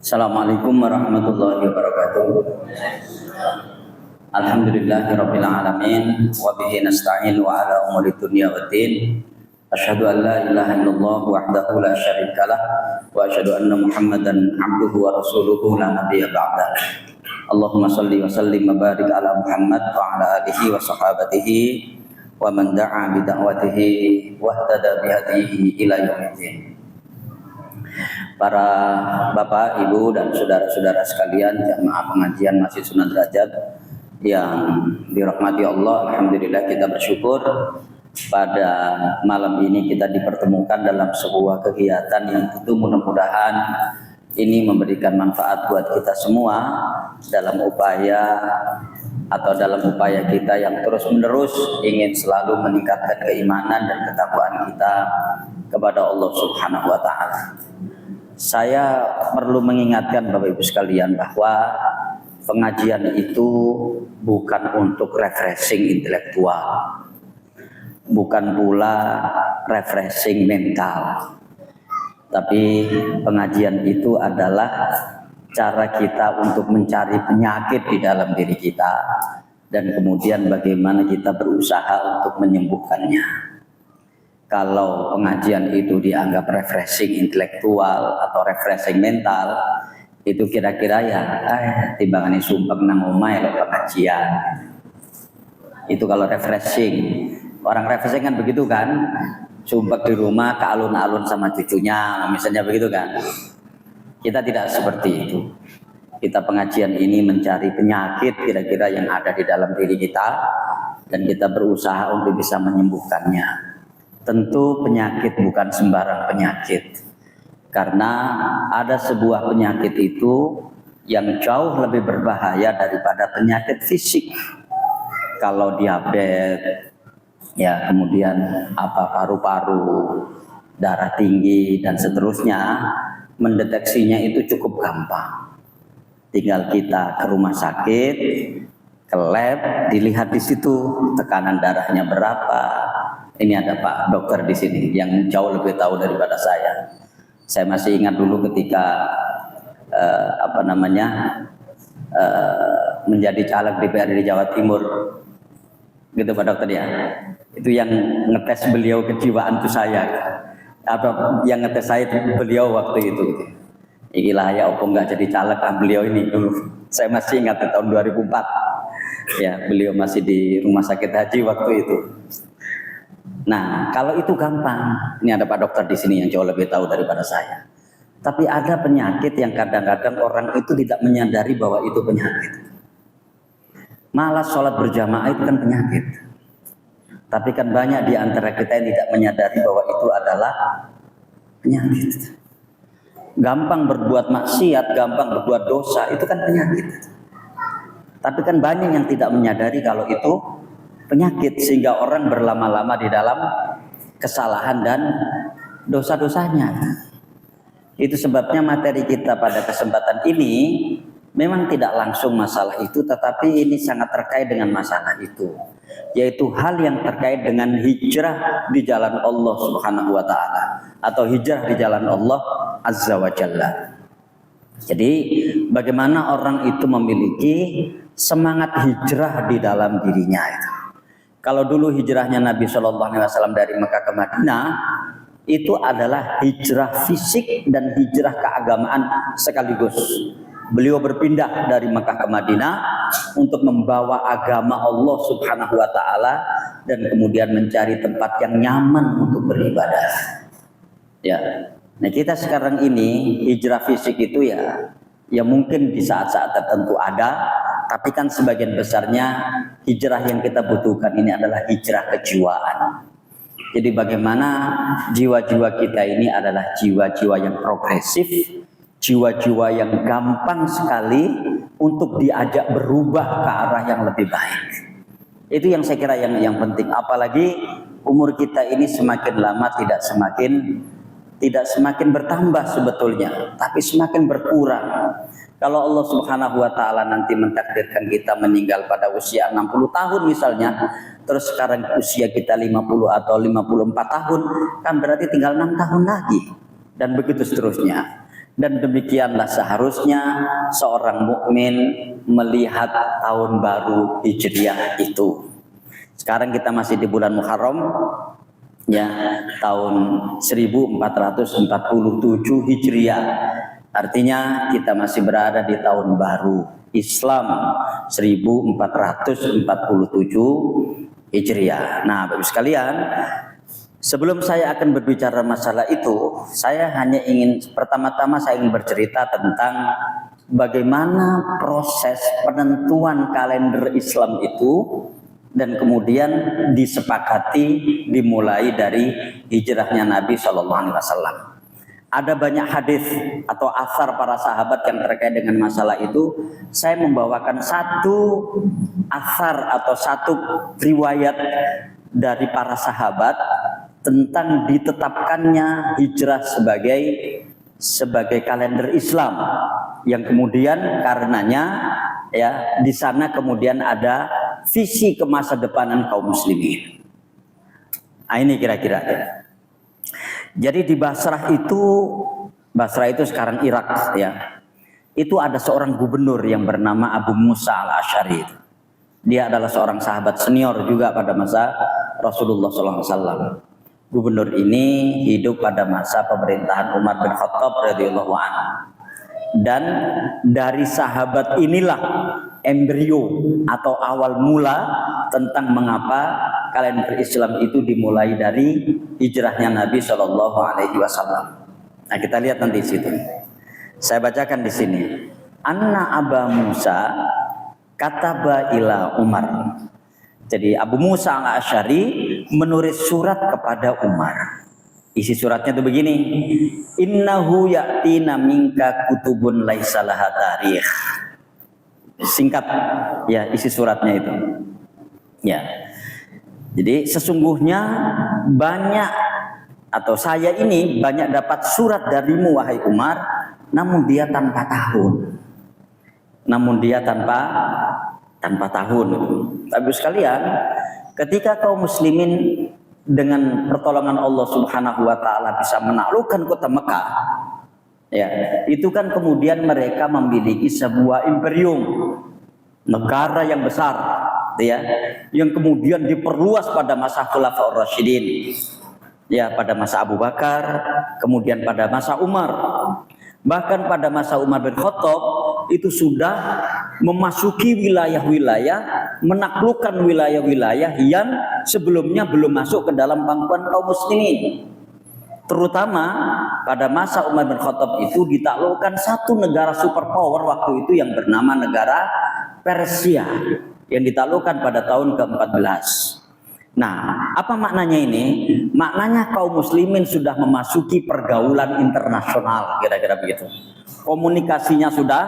Assalamualaikum warahmatullahi wabarakatuh. Alhamdulillahirabbil alamin wa bihi nasta'in wa ala umuri dunya waddin. Asyhadu an la ilaha illallah wahdahu la syarikalah wa asyhadu anna Muhammadan abduhu wa rasuluhu la nabiyya ba'da. Allahumma shalli wa sallim wa barik ala Muhammad wa ala alihi wa sahabatihi wa man da'a bi da'watihi wa ihtada bi hadihi ila yaumiddin. Para bapak, ibu, dan saudara-saudara sekalian jamaah pengajian Masjid Sunan Derajat yang dirahmati Allah, alhamdulillah kita bersyukur pada malam ini kita dipertemukan dalam sebuah kegiatan yang tentu mudah-mudahan ini memberikan manfaat buat kita semua dalam upaya kita yang terus-menerus ingin selalu meningkatkan keimanan dan ketakwaan kita kepada Allah Subhanahu wa taala. Saya perlu mengingatkan Bapak Ibu sekalian bahwa pengajian itu bukan untuk refreshing intelektual, bukan pula refreshing mental. Tapi pengajian itu adalah cara kita untuk mencari penyakit di dalam diri kita dan kemudian bagaimana kita berusaha untuk menyembuhkannya. Kalau pengajian itu dianggap refreshing intelektual atau refreshing mental, itu kira-kira ya timbangane sumpek nang omahe lho pengajian. Itu kalau refreshing. Orang refreshing kan begitu kan? Sumpek di rumah ke alun-alun sama cucunya, misalnya begitu kan? Kita tidak seperti itu. Kita pengajian ini mencari penyakit kira-kira yang ada di dalam diri kita dan kita berusaha untuk bisa menyembuhkannya. Tentu penyakit bukan sembarang penyakit, karena ada sebuah penyakit itu yang jauh lebih berbahaya daripada penyakit fisik. Kalau diabetes, ya kemudian paru-paru, darah tinggi dan seterusnya, mendeteksinya itu cukup gampang. Tinggal kita ke rumah sakit, ke lab, dilihat di situ tekanan darahnya berapa. Ini ada Pak dokter di sini yang jauh lebih tahu daripada saya. Saya masih ingat dulu ketika menjadi caleg DPRD di Jawa Timur, gitu Pak dokter ya. Itu yang ngetes beliau kejiwaan itu saya. Atau yang ngetes saya itu beliau waktu itu. Ikilah ya opung nggak jadi caleg beliau ini dulu. Saya masih ingat tahun 2004. Ya beliau masih di rumah sakit haji waktu itu. Nah, kalau itu gampang. Ini ada Pak dokter di sini yang jauh lebih tahu daripada saya. Tapi ada penyakit yang kadang-kadang orang itu tidak menyadari bahwa itu penyakit. Malas sholat berjamaah itu kan penyakit. Tapi kan banyak di antara kita yang tidak menyadari bahwa itu adalah penyakit. Gampang berbuat maksiat, gampang berbuat dosa, itu kan penyakit. Tapi kan banyak yang tidak menyadari kalau itu penyakit, sehingga orang berlama-lama di dalam kesalahan dan dosa-dosanya. Itu sebabnya materi kita pada kesempatan ini memang tidak langsung masalah itu, tetapi ini sangat terkait dengan masalah itu, yaitu hal yang terkait dengan hijrah di jalan Allah Subhanahu wa taala atau hijrah di jalan Allah Azza wa Jalla. Jadi bagaimana orang itu memiliki semangat hijrah di dalam dirinya itu. Kalau dulu hijrahnya Nabi Shallallahu Alaihi Wasallam dari Mekah ke Madinah itu adalah hijrah fisik dan hijrah keagamaan sekaligus. Beliau berpindah dari Mekah ke Madinah untuk membawa agama Allah Subhanahu Wa Taala dan kemudian mencari tempat yang nyaman untuk beribadah. Ya, nah kita sekarang ini hijrah fisik itu ya mungkin di saat-saat tertentu ada. Tapi kan sebagian besarnya hijrah yang kita butuhkan ini adalah hijrah kejiwaan. Jadi bagaimana jiwa-jiwa kita ini adalah jiwa-jiwa yang progresif, jiwa-jiwa yang gampang sekali untuk diajak berubah ke arah yang lebih baik. Itu yang saya kira yang penting. Apalagi umur kita ini semakin lama tidak semakin bertambah sebetulnya, tapi semakin berkurang. Kalau Allah Subhanahu wa taala nanti mentakdirkan kita meninggal pada usia 60 tahun misalnya, terus sekarang usia kita 50 atau 54 tahun, kan berarti tinggal 6 tahun lagi. Dan begitu seterusnya. Dan demikianlah seharusnya seorang mukmin melihat tahun baru Hijriah itu. Sekarang kita masih di bulan Muharram, ya, tahun 1447 Hijriah. Artinya kita masih berada di tahun baru Islam 1447 Hijriah. Nah, Bapak sekalian, sebelum saya akan berbicara masalah itu, saya hanya ingin pertama-tama saya ingin bercerita tentang bagaimana proses penentuan kalender Islam itu dan kemudian disepakati dimulai dari hijrahnya Nabi Shallallahu Alaihi Wasallam. Ada banyak hadis atau asar para sahabat yang terkait dengan masalah itu. Saya membawakan satu asar atau satu riwayat dari para sahabat tentang ditetapkannya hijrah sebagai kalender Islam, yang kemudian karenanya ya di sana kemudian ada visi ke masa depanan kaum muslimin. Nah, ini kira-kira. Jadi di Basrah itu sekarang Irak ya. Itu ada seorang gubernur yang bernama Abu Musa al-Asy'ari. Dia adalah seorang sahabat senior juga pada masa Rasulullah SAW. Gubernur ini hidup pada masa pemerintahan Umar bin Khattab radhiyallahu anhu. Dan dari sahabat inilah embrio atau awal mula tentang mengapa kalender Islam itu dimulai dari hijrahnya Nabi Shallallahu Alaihi Wasallam. Nah, kita lihat nanti di situ. Saya bacakan di sini. Anna Aba Musa kataba ila Umar. Jadi Abu Musa al-Asy'ari menulis surat kepada Umar. Isi suratnya itu begini. Innahu ya'tina minka kutubun laisa laha tarikh. Singkat ya isi suratnya itu. Ya. Jadi sesungguhnya banyak atau saya ini banyak dapat surat darimu wahai Umar, namun dia tanpa tahun. Tapi sekalian, ketika kaum muslimin dengan pertolongan Allah Subhanahu wa taala bisa menaklukkan kota Mekah, ya, itu kan kemudian mereka memiliki sebuah imperium, negara yang besar, ya, yang kemudian diperluas pada masa Khulafaur Rasyidin, ya, pada masa Abu Bakar, kemudian pada masa Umar, bahkan pada masa Umar bin Khattab itu sudah memasuki wilayah-wilayah, menaklukkan wilayah-wilayah yang sebelumnya belum masuk ke dalam pangkuan kaum muslimin. Terutama pada masa Umar bin Khattab itu ditaklukkan satu negara superpower waktu itu yang bernama negara Persia yang ditaklukkan pada tahun ke-14. Nah, apa maknanya ini? Maknanya kaum muslimin sudah memasuki pergaulan internasional, kira-kira begitu. Komunikasinya sudah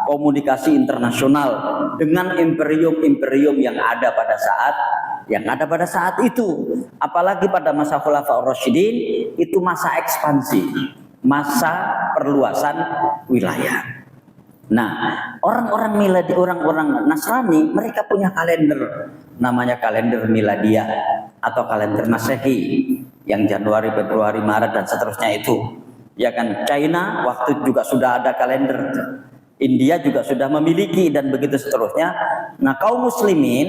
komunikasi internasional dengan imperium-imperium yang ada pada saat itu. Apalagi pada masa Khulafaur Rasyidin itu masa ekspansi, masa perluasan wilayah. Nah, orang-orang Nasrani mereka punya kalender, namanya kalender Miladiyah atau kalender Masehi yang Januari, Februari, Maret dan seterusnya itu. Ya kan, China waktu juga sudah ada kalender, India juga sudah memiliki dan begitu seterusnya. Nah, kaum muslimin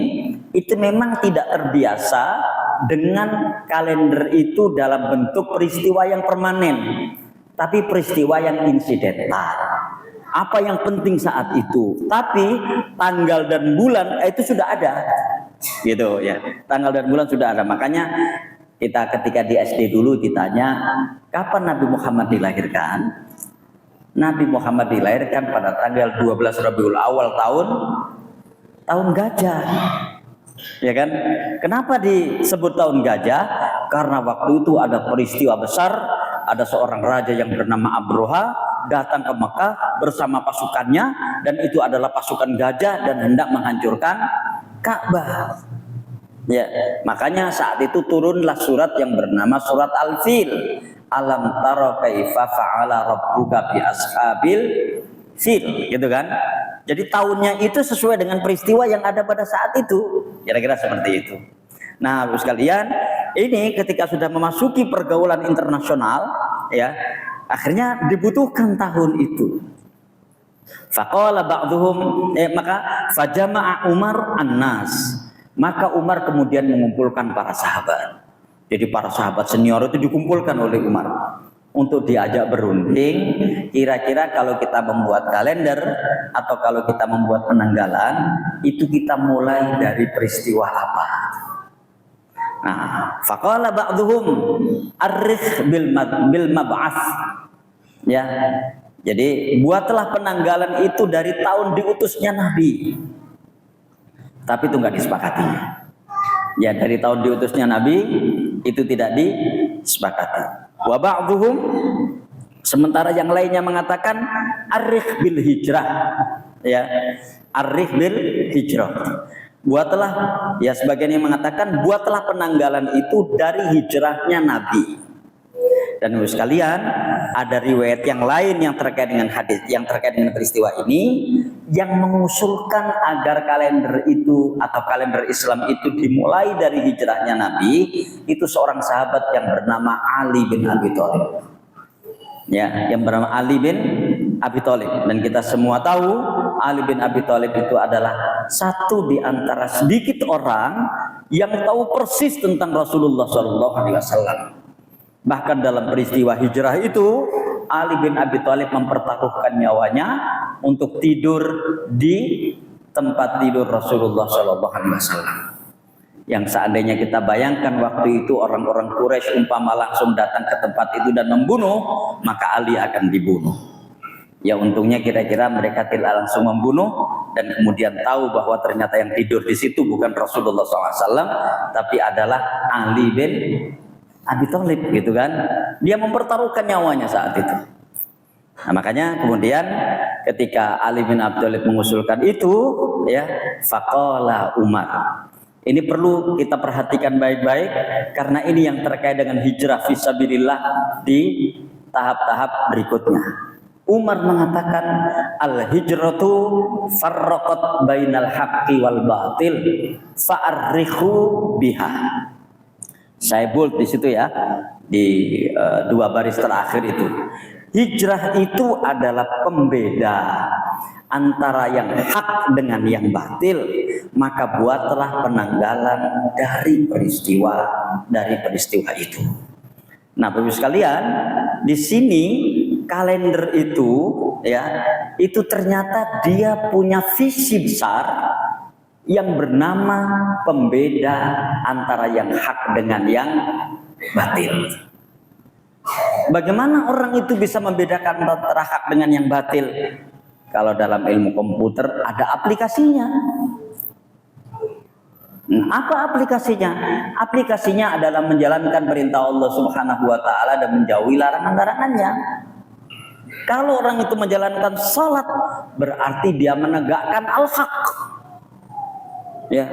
itu memang tidak terbiasa dengan kalender itu dalam bentuk peristiwa yang permanen, tapi peristiwa yang insidental. Apa yang penting saat itu, tapi tanggal dan bulan itu sudah ada, gitu ya. Tanggal dan bulan sudah ada. Makanya kita ketika di SD dulu ditanya kapan Nabi Muhammad dilahirkan. Nabi Muhammad dilahirkan pada tanggal 12 Rabiul Awal tahun gajah. Ya kan? Kenapa disebut tahun gajah? Karena waktu itu ada peristiwa besar, ada seorang raja yang bernama Abroha datang ke Mekah bersama pasukannya, dan itu adalah pasukan gajah dan hendak menghancurkan Ka'bah. Ya, makanya saat itu turunlah surat yang bernama surat Al-Fil. Alam tara kaifa fa'ala rabbuka bi ashabil fil, gitu kan? Jadi tahunnya itu sesuai dengan peristiwa yang ada pada saat itu. Kira-kira seperti itu. Nah, Bapak sekalian, ini ketika sudah memasuki pergaulan internasional, ya, Akhirnya dibutuhkan tahun itu. Faqala ba'dhum maka fajama'a Umar an-nas. Maka Umar kemudian mengumpulkan para sahabat. Jadi para sahabat senior itu dikumpulkan oleh Umar untuk diajak berunding. Kira-kira kalau kita membuat kalender atau kalau kita membuat penanggalan, itu kita mulai dari peristiwa apa? Nah, faqala ba'dhum arikh bil mab'ats. Ya. Jadi buatlah penanggalan itu dari tahun diutusnya Nabi. Tapi itu enggak disepakati. Ya, dari tahun diutusnya Nabi itu tidak disepakati. Wa ba'dhum, sementara yang lainnya mengatakan arikh bil hijrah. Ya, arikh bil hijrah. Buatlah, ya sebagian yang mengatakan buatlah penanggalan itu dari hijrahnya Nabi. Dan Ibu sekalian, ada riwayat yang lain yang terkait dengan hadis, yang terkait dengan peristiwa ini, yang mengusulkan agar kalender itu atau kalender Islam itu dimulai dari hijrahnya Nabi. Itu seorang sahabat yang bernama Ali bin Abi Thalib. Ya, yang bernama Ali bin Abi Thalib. Dan kita semua tahu Ali bin Abi Thalib itu adalah satu di antara sedikit orang yang tahu persis tentang Rasulullah SAW. Bahkan dalam peristiwa hijrah itu, Ali bin Abi Thalib mempertaruhkan nyawanya untuk tidur di tempat tidur Rasulullah SAW. Yang seandainya kita bayangkan waktu itu orang-orang Quraisy umpama langsung datang ke tempat itu dan membunuh, maka Ali akan dibunuh. Ya untungnya kira-kira mereka tidak langsung membunuh dan kemudian tahu bahwa ternyata yang tidur di situ bukan Rasulullah SAW, tapi adalah Ali bin Abi Thalib, gitu kan? Dia mempertaruhkan nyawanya saat itu. Nah, makanya kemudian ketika Ali bin Abi Thalib mengusulkan itu, ya, faqala Umar. Ini perlu kita perhatikan baik-baik karena ini yang terkait dengan hijrah fisabilillah di tahap-tahap berikutnya. Umar mengatakan al-hijratu farraqat bainal haqqi wal batil fa'arikhu biha. Saya bold di situ ya, di dua baris terakhir itu. Hijrah itu adalah pembeda antara yang hak dengan yang batil. Maka buatlah penanggalan dari peristiwa itu. Nah, Bapak Ibu sekalian, di sini kalender itu ya, itu ternyata dia punya visi besar yang bernama pembeda antara yang hak dengan yang batil. Bagaimana orang itu bisa membedakan antara hak dengan yang batil? Kalau dalam ilmu komputer ada aplikasinya. Apa aplikasinya? Aplikasinya adalah menjalankan perintah Allah Subhanahu wa taala dan menjauhi larangan-larangannya. Kalau orang itu menjalankan salat, berarti dia menegakkan al-haq. Ya.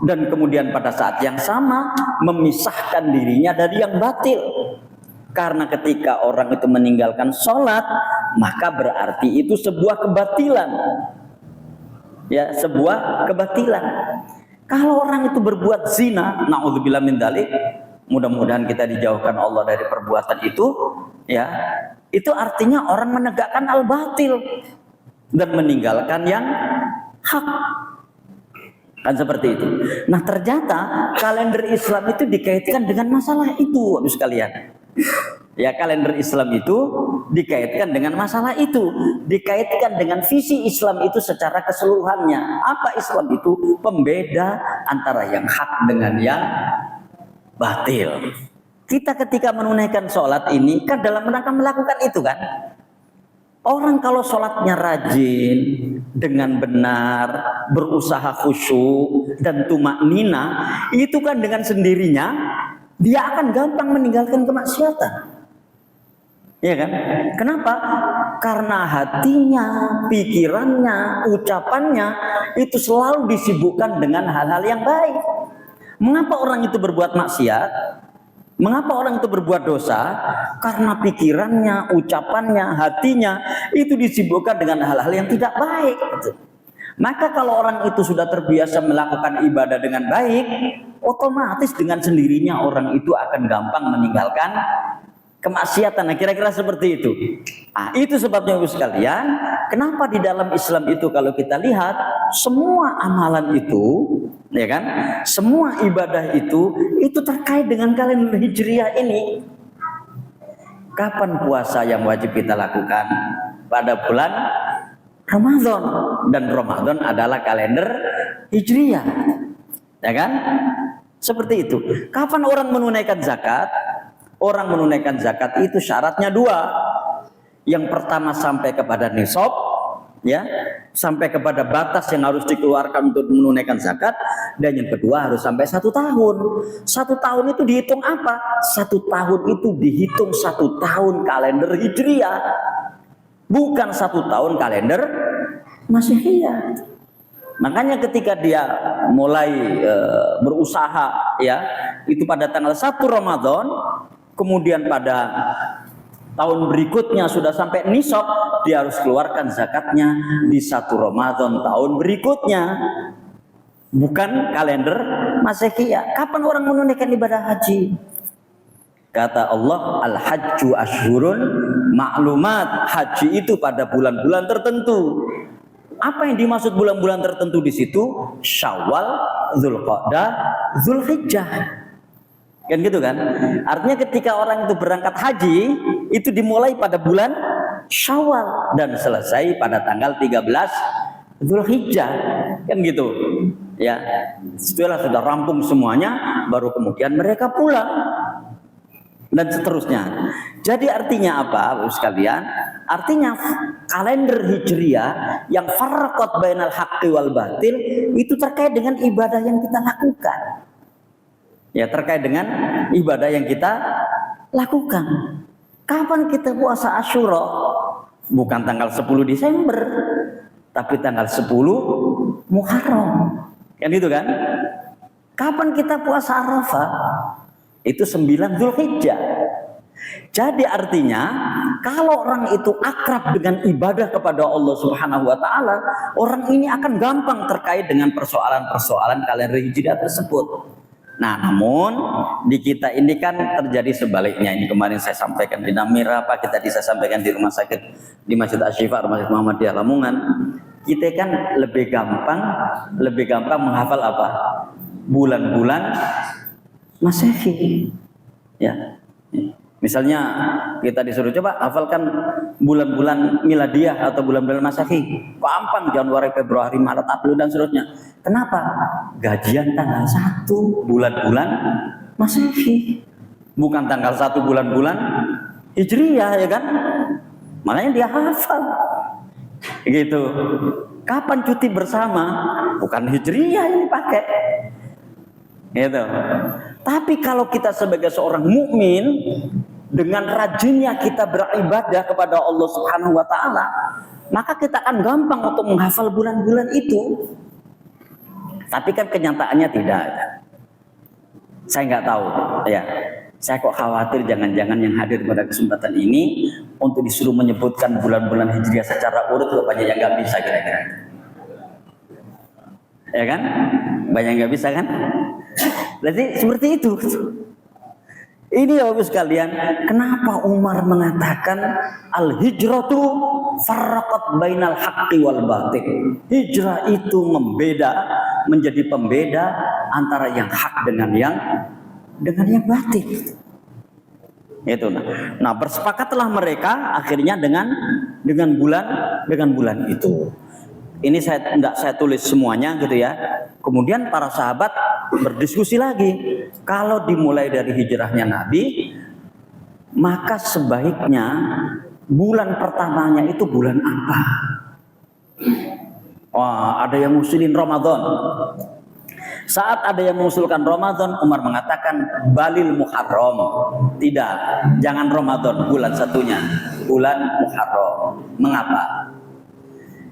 Dan kemudian pada saat yang sama memisahkan dirinya dari yang batil. Karena ketika orang itu meninggalkan sholat, maka berarti itu sebuah kebatilan. Ya, sebuah kebatilan. Kalau orang itu berbuat zina, na'udzubillah min dzalik, mudah-mudahan kita dijauhkan Allah dari perbuatan itu, ya. Itu artinya orang menegakkan al-batil dan meninggalkan yang hak. Kan seperti itu. Nah, ternyata kalender Islam itu dikaitkan dengan masalah itu, Bapak sekalian. Ya, kalender Islam itu dikaitkan dengan masalah itu, dikaitkan dengan visi Islam itu secara keseluruhannya. Apa Islam itu? Pembeda antara yang hak dengan yang batil. Kita ketika menunaikan sholat ini kan dalam rangka melakukan itu kan. Orang kalau sholatnya rajin, dengan benar, berusaha khusyuk dan tumaknina, itu kan dengan sendirinya dia akan gampang meninggalkan kemaksiatan. Ya kan? Kenapa? Karena hatinya, pikirannya, ucapannya itu selalu disibukkan dengan hal-hal yang baik. Mengapa orang itu berbuat maksiat? Mengapa orang itu berbuat dosa? Karena pikirannya, ucapannya, hatinya itu disibukkan dengan hal-hal yang tidak baik. Maka kalau orang itu sudah terbiasa melakukan ibadah dengan baik, otomatis dengan sendirinya orang itu akan gampang meninggalkan kemaksiatan. Nah, kira-kira seperti itu. Nah, itu sebabnya Ibu sekalian, kenapa di dalam Islam itu kalau kita lihat semua amalan itu, ya kan, semua ibadah itu terkait dengan kalender Hijriah ini. Kapan puasa yang wajib kita lakukan? Pada bulan Ramadan, dan Ramadan adalah kalender Hijriah, ya kan? Seperti itu. Kapan orang menunaikan zakat? Orang menunaikan zakat itu syaratnya 2. Yang pertama sampai kepada nisab, ya, sampai kepada batas yang harus dikeluarkan untuk menunaikan zakat, dan yang kedua harus sampai 1 tahun. 1 tahun itu dihitung apa? 1 tahun itu dihitung 1 tahun kalender Hijriah, bukan 1 tahun kalender Masihiyah. Makanya ketika dia mulai berusaha, ya, itu pada tanggal 1 Ramadan, kemudian pada tahun berikutnya sudah sampai nisab, dia harus keluarkan zakatnya di 1 Ramadan tahun berikutnya, bukan kalender Masihiyah. Kapan orang menunaikan ibadah haji? Kata Allah, al-hajju ashhurun ma'lumat. Haji itu pada bulan-bulan tertentu. Apa yang dimaksud bulan-bulan tertentu di situ? Syawal, Dzulqa'dah, Dzulhijjah. Kan gitu kan? Artinya ketika orang itu berangkat haji, itu dimulai pada bulan Syawal dan selesai pada tanggal 13 Dzulhijjah. Kan gitu. Ya. Setelah sudah rampung semuanya, baru kemudian mereka pulang. Dan seterusnya. Jadi artinya apa, Bapak sekalian? Artinya kalender Hijriah yang farqat bainal haqqi wal batil itu terkait dengan ibadah yang kita lakukan. Ya, terkait dengan ibadah yang kita lakukan. Kapan kita puasa Asyura? Bukan tanggal 10 Desember, tapi tanggal 10 Muharram. Kan itu kan? Kapan kita puasa Arafah? Itu 9 Dzulhijjah. Jadi artinya kalau orang itu akrab dengan ibadah kepada Allah Subhanahu wa taala, orang ini akan gampang terkait dengan persoalan-persoalan kalender Hijriah tersebut. Nah, namun di kita ini kan terjadi sebaliknya. Ini kemarin saya sampaikan di Namira, apa kita bisa sampaikan di rumah sakit di Masjid Asy-Syifa, Rumah Sakit Muhammadiyah Lamongan. Kita kan lebih gampang menghafal apa? Bulan-bulan Masehi. Ya. Misalnya kita disuruh coba hafalkan bulan-bulan miladiah atau bulan-bulan Masehi. Gampang, Januari, Februari, Maret, April dan seterusnya. Kenapa? Gajian tanggal 1 bulan-bulan Masehi. Bukan tanggal 1 bulan-bulan Hijriah, ya kan? Makanya dia hafal. Gitu. Kapan cuti bersama? Bukan Hijriah yang dipakai. Gitu. Tapi kalau kita sebagai seorang mukmin, dengan rajinnya kita beribadah kepada Allah Subhanahu wa taala, maka kita akan gampang untuk menghafal bulan-bulan itu. Tapi kan kenyataannya tidak. Saya nggak tahu, ya. Saya kok khawatir jangan-jangan yang hadir pada kesempatan ini untuk disuruh menyebutkan bulan-bulan Hijriah secara urut kok banyak yang nggak bisa kira-kira. Ya kan? Banyak yang nggak bisa kan? Jadi seperti itu. Ini ya Bapak sekalian, kenapa Umar mengatakan al-hijratu farraqat bainal haqqi wal batil. Hijrah itu menjadi pembeda antara yang hak dengan yang batil. Itu nah bersepakatlah mereka akhirnya dengan bulan itu. Ini saya tulis semuanya gitu ya. Kemudian para sahabat berdiskusi lagi. Kalau dimulai dari hijrahnya Nabi, maka sebaiknya bulan pertamanya itu bulan apa? Wah, ada yang ngusulin Ramadan. Saat ada yang mengusulkan Ramadan, Umar mengatakan balil Muharram. Tidak, jangan Ramadan, bulan satunya, bulan Muharram. Mengapa?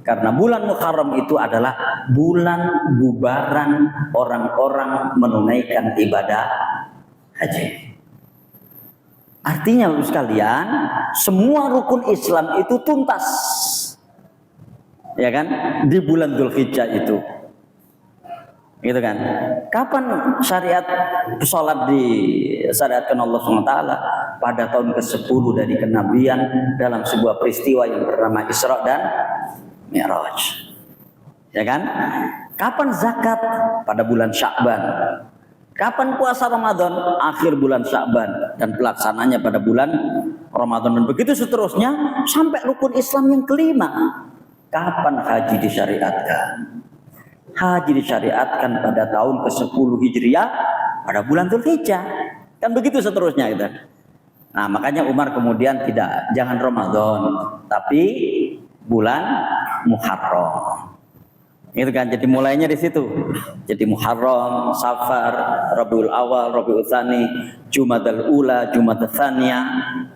Karena bulan Muharram itu adalah bulan bubaran orang-orang menunaikan ibadah haji. Artinya Bapak sekalian, semua rukun Islam itu tuntas. Ya kan? Di bulan Dzulhijjah itu. Gitu kan? Kapan syariat sholat disyariatkan Allah SWT? pada tahun ke-10 dari kenabian dalam sebuah peristiwa yang bernama Isra dan Mi'raj. Ya kan? Kapan zakat? Pada bulan Sya'ban. Kapan puasa Ramadan? Akhir bulan Sya'ban dan pelaksananya pada bulan Ramadan, dan begitu seterusnya sampai rukun Islam yang kelima. Kapan haji disyariatkan? Haji disyariatkan pada tahun ke-10 Hijriah pada bulan Dzulhijjah. Kan begitu seterusnya gitu. Nah, makanya Umar kemudian jangan Ramadan, tapi bulan Muharram. Itu kan, jadi mulainya di situ. Jadi Muharram, Safar, Rabiul Awal, Rabiul Tsani, Jumadal Ula, Jumadal Tsaniyah,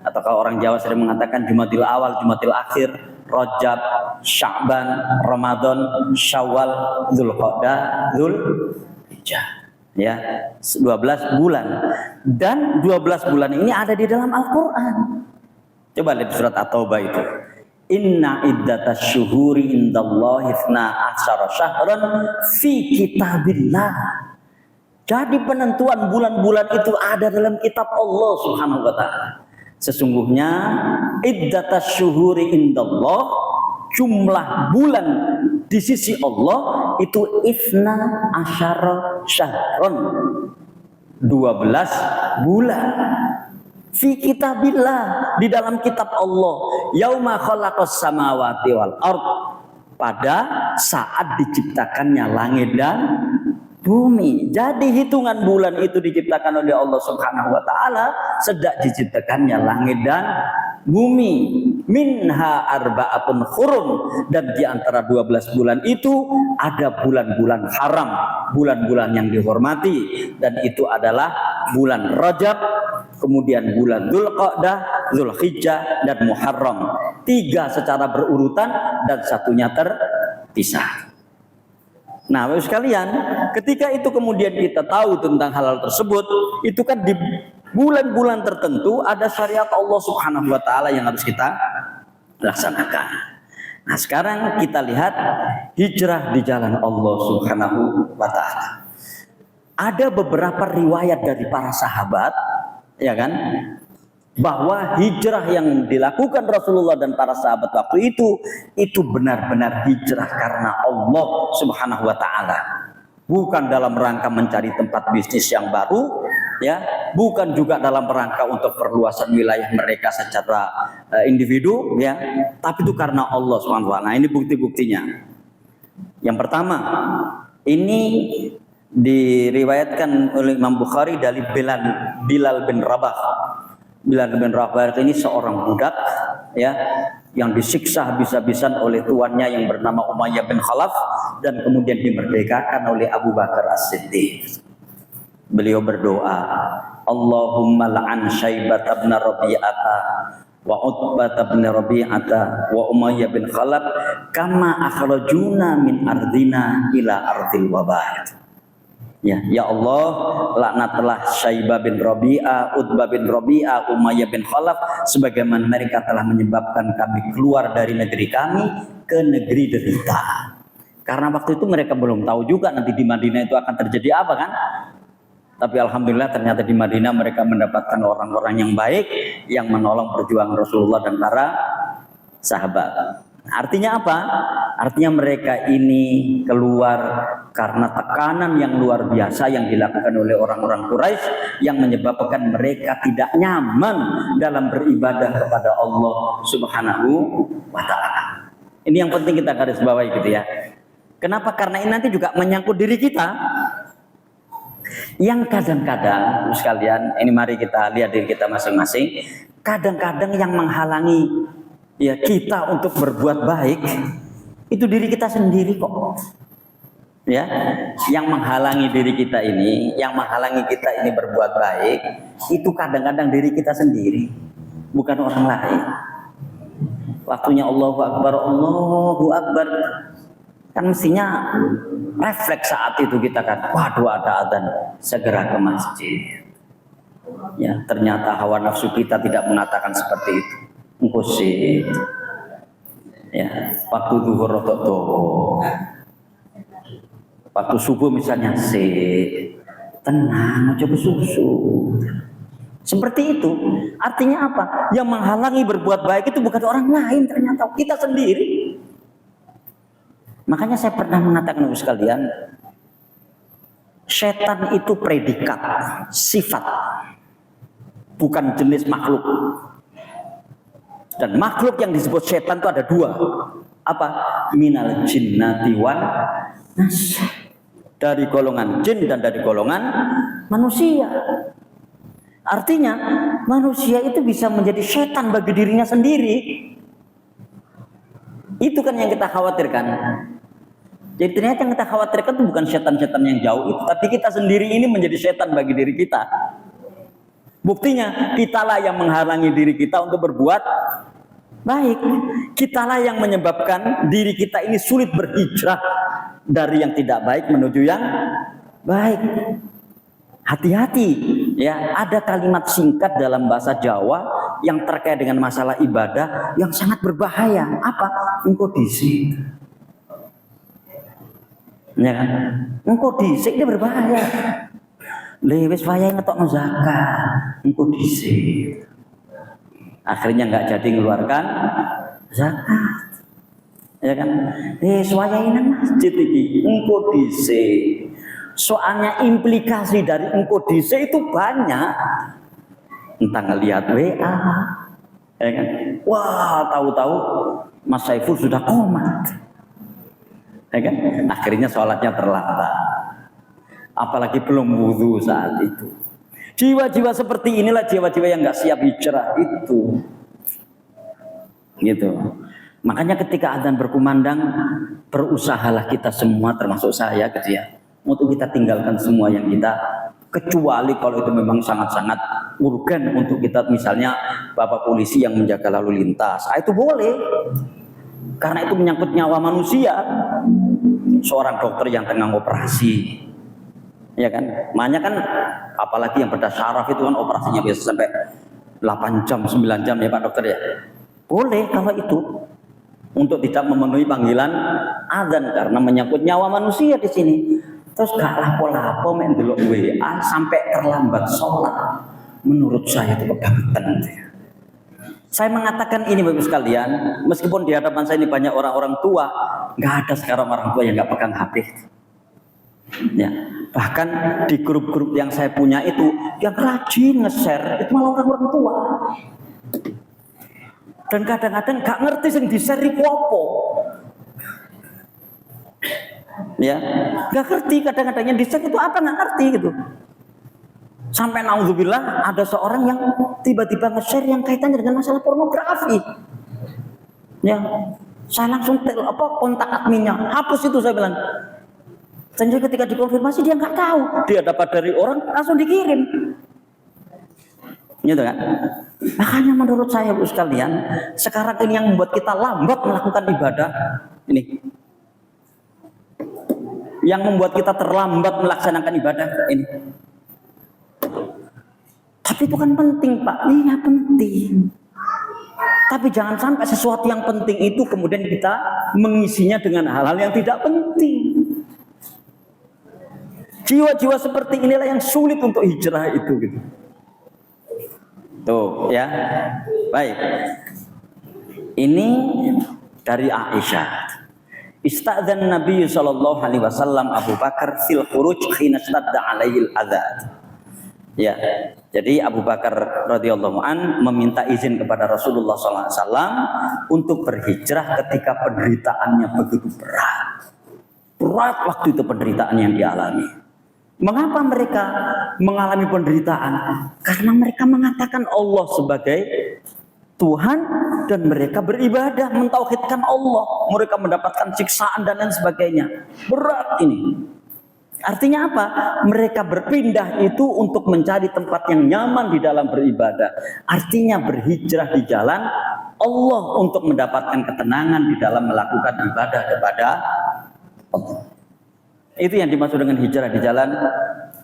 atau kalau orang Jawa sering mengatakan Jumadil Awal, Jumadil Akhir, Rajab, Sya'ban, Ramadan, Syawal, Dzulqa'dah, Dzulhijjah. Ya, 12 bulan. Dan 12 bulan ini ada di dalam Al-Qur'an. Coba lihat surat At-Taubah itu. Inna iddatas syuhuri indallahi 12 syahran fi kitabillah. Jadi penentuan bulan-bulan itu ada dalam kitab Allah Subhanahu wa taala. Sesungguhnya iddatas syuhuri indallah, jumlah bulan di sisi Allah itu 12 syahran, 12 bulan. Fi kitabillah, di dalam kitab Allah. Yauma khalaqas samawati wal ard, pada saat diciptakannya langit dan bumi. Jadi hitungan bulan itu diciptakan oleh Allah Subhanahu wa taala sejak diciptakannya langit dan bumi. Minha arba'atun hurum, dan di antara 12 bulan itu ada bulan-bulan haram, bulan-bulan yang dihormati, dan itu adalah bulan Rajab, kemudian bulan Dzulqa'dah, Dzulhijjah, dan Muharram. 3 secara berurutan dan satunya terpisah. Nah, Bapak sekalian, ketika itu kemudian kita tahu tentang hal tersebut, itu kan di bulan-bulan tertentu ada syariat Allah Subhanahu wa taala yang harus kita laksanakan. Nah, sekarang kita lihat hijrah di jalan Allah Subhanahu wa taala. Ada beberapa riwayat dari para sahabat, ya kan, bahwa hijrah yang dilakukan Rasulullah dan para sahabat waktu itu benar-benar hijrah karena Allah Subhanahu wa taala. Bukan dalam rangka mencari tempat bisnis yang baru, ya, bukan juga dalam rangka untuk perluasan wilayah mereka secara individu, ya, tapi itu karena Allah Subhanahu wa taala. Nah, ini bukti-buktinya. Yang pertama, ini diriwayatkan oleh Imam Bukhari dari Bilal bin Rabah. Bilal bin Rabah ini seorang budak, ya, yang disiksa habis-habisan oleh tuannya yang bernama Umayyah bin Khalaf dan kemudian dimerdekakan oleh Abu Bakar As-Siddiq. Beliau berdoa, Allahumma la'an Syaibat bin Rabi'ata wa Utbah bin Rabi'ata wa Umayyah bin Khalaf kama akhrajuna min ardina ila ardil wabah. Ya Allah, laknatlah Syaibah bin Rabi'ah, Utbah bin Rabi'ah, Umayyah bin Khalaf, sebagaimana mereka telah menyebabkan kami keluar dari negeri kami ke negeri derita. Karena waktu itu mereka belum tahu juga nanti di Madinah itu akan terjadi apa kan. Tapi alhamdulillah ternyata di Madinah mereka mendapatkan orang-orang yang baik yang menolong perjuangan Rasulullah dan para sahabat. Artinya apa? Artinya mereka ini keluar karena tekanan yang luar biasa yang dilakukan oleh orang-orang Quraisy yang menyebabkan mereka tidak nyaman dalam beribadah kepada Allah Subhanahu wa taala. Ini yang penting kita garis bawahi gitu ya. Kenapa? Karena ini nanti juga menyangkut diri kita. Yang kadang-kadang sekalian, ini mari kita lihat diri kita masing-masing. Kadang-kadang yang menghalangi ya kita untuk berbuat baik itu diri kita sendiri kok. Ya, yang menghalangi diri kita ini, yang menghalangi kita ini berbuat baik itu kadang-kadang diri kita sendiri, bukan orang lain. Waktunya Allahu Akbar, Allahu Akbar, kan mestinya refleks saat itu kita kan, waduh ada adzan, segera ke masjid. Ya, ternyata hawa nafsu kita tidak mengatakan seperti itu. Ngkusit, ya, waktu zuhur rotok doho, waktu subuh misalnya tenang, coba susu, Seperti itu. Artinya apa? Yang menghalangi berbuat baik itu bukan orang lain, ternyata kita sendiri. Makanya saya pernah mengatakan kepada sekalian, setan itu predikat, sifat, bukan jenis makhluk. Dan makhluk yang disebut setan itu ada dua. Apa? Minal jinnati wan nas. Dari golongan jin dan dari golongan manusia. Artinya manusia itu bisa menjadi setan bagi dirinya sendiri. Itu kan yang kita khawatirkan. Jadi ternyata yang kita khawatirkan itu bukan setan-setan yang jauh itu, tapi kita sendiri ini menjadi setan bagi diri kita. Buktinya kitalah yang menghalangi diri kita untuk berbuat baik. Kitalah yang menyebabkan diri kita ini sulit berhijrah dari yang tidak baik menuju yang baik. Hati-hati ya, ada kalimat singkat dalam bahasa Jawa yang terkait dengan masalah ibadah yang sangat berbahaya. Apa? Engkau disik. Ya kan? Engkau disik, dia berbahaya. Lewis wayang ngetokno zakat, engkau disik. Akhirnya nggak jadi mengeluarkan zakat. Ya kan? Wayang nang masjid iki, engkau disik. Soalnya implikasi dari engkau disik itu banyak. Entah ngelihat WA, ya kan? Wah, tahu-tahu Mas Saiful sudah komat. Ya kan? Akhirnya sholatnya terlambat. Apalagi belum wudhu saat itu. Jiwa-jiwa seperti inilah jiwa-jiwa yang nggak siap hijrah itu. Gitu. Makanya ketika adzan berkumandang, berusahalah kita semua termasuk saya gitu ya, untuk kita tinggalkan semua yang kita, kecuali kalau itu memang sangat-sangat urgen untuk kita, misalnya Bapak polisi yang menjaga lalu lintas, itu boleh. Karena itu menyangkut nyawa manusia. Seorang dokter yang tengah operasi, ya kan, makanya kan apalagi yang berdas syaraf itu kan operasinya biasa sampai 8 jam, 9 jam ya Pak dokter ya. Boleh kalau itu, untuk tidak memenuhi panggilan adzan karena menyangkut nyawa manusia di sini. Terus gak lapo-lapo main delok WA sampai terlambat sholat. Menurut saya itu kebangetan. Saya mengatakan ini Bapak sekalian, meskipun di hadapan saya ini banyak orang-orang tua, nggak ada sekarang orang tua yang nggak pegang HP. Ya, bahkan di grup-grup yang saya punya itu, yang rajin nge-share itu malah orang-orang tua. Dan kadang-kadang nggak ngerti yang di-share itu apa. Ya, nggak ngerti kadang-kadang yang di-share itu apa, nggak ngerti gitu. Sampai naudzubillah ada seorang yang tiba-tiba nge-share yang kaitannya dengan masalah pornografi. Ya, saya langsung kontak adminnya, hapus itu saya bilang. Dan ketika dikonfirmasi dia nggak tahu, dia dapat dari orang langsung dikirim. Gitu kan? Makanya menurut saya Bu sekalian, sekarang ini yang membuat kita lambat melakukan ibadah ini. Yang membuat kita terlambat melaksanakan ibadah ini. Tapi itu kan penting Pak, iya penting. Tapi jangan sampai sesuatu yang penting itu kemudian kita mengisinya dengan hal-hal yang tidak penting. Jiwa-jiwa seperti inilah yang sulit untuk hijrah itu gitu. Tuh ya. Baik. Ini dari Aisyah. Istadzan Nabi sallallahu alaihi wasallam Abu Bakar fil khuruj hina stadda alaihi al-adzan. Ya, jadi Abu Bakar radhiyallahu an meminta izin kepada Rasulullah SAW untuk berhijrah ketika penderitaannya begitu berat. Berat waktu itu penderitaan yang dialami. Mengapa mereka mengalami penderitaan? Karena mereka mengatakan Allah sebagai Tuhan dan mereka beribadah, mentauhidkan Allah. Mereka mendapatkan siksaan dan lain sebagainya. Berat ini. Artinya apa? Mereka berpindah itu untuk mencari tempat yang nyaman di dalam beribadah. Artinya berhijrah di jalan Allah untuk mendapatkan ketenangan di dalam melakukan ibadah kepada Allah. Itu yang dimaksud dengan hijrah di jalan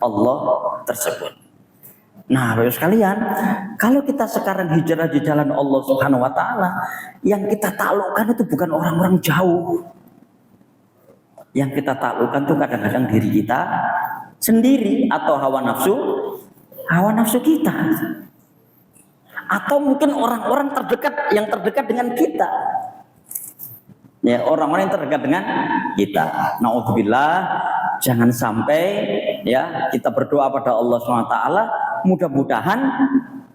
Allah tersebut. Nah, Bapak sekalian, kalau kita sekarang hijrah di jalan Allah Subhanahu wa taala, yang kita taklukkan itu bukan orang-orang jauh. Yang kita taklukkan tuh kadang-kadang diri kita sendiri atau hawa nafsu kita. atau mungkin orang-orang terdekat yang terdekat dengan kita. Ya, orang-orang yang terdekat dengan kita. Naudzubillah, jangan sampai ya kita berdoa pada Allah SWT, mudah-mudahan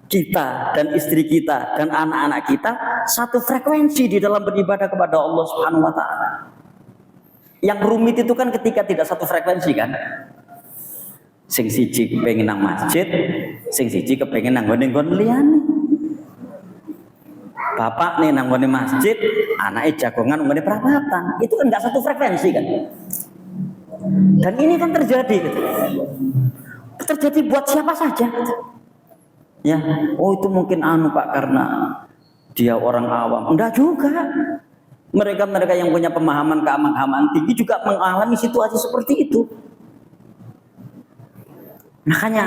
kita dan istri kita dan anak-anak kita satu frekuensi di dalam beribadah kepada Allah Subhanahu wa taala. Yang rumit itu kan ketika tidak satu frekuensi kan. Sing siji pengen nang masjid, sing siji kepengen nang nggon liyane. Bapak nih nang ngone masjid, anaknya jagongan ngone perapatan. Itu kan nggak satu frekuensi kan. Dan ini kan terjadi gitu. Terjadi buat siapa saja gitu. Ya, oh itu mungkin Pak karena dia orang awam. Enggak juga. Mereka yang punya pemahaman keagamaan tinggi juga mengalami situasi seperti itu. Makanya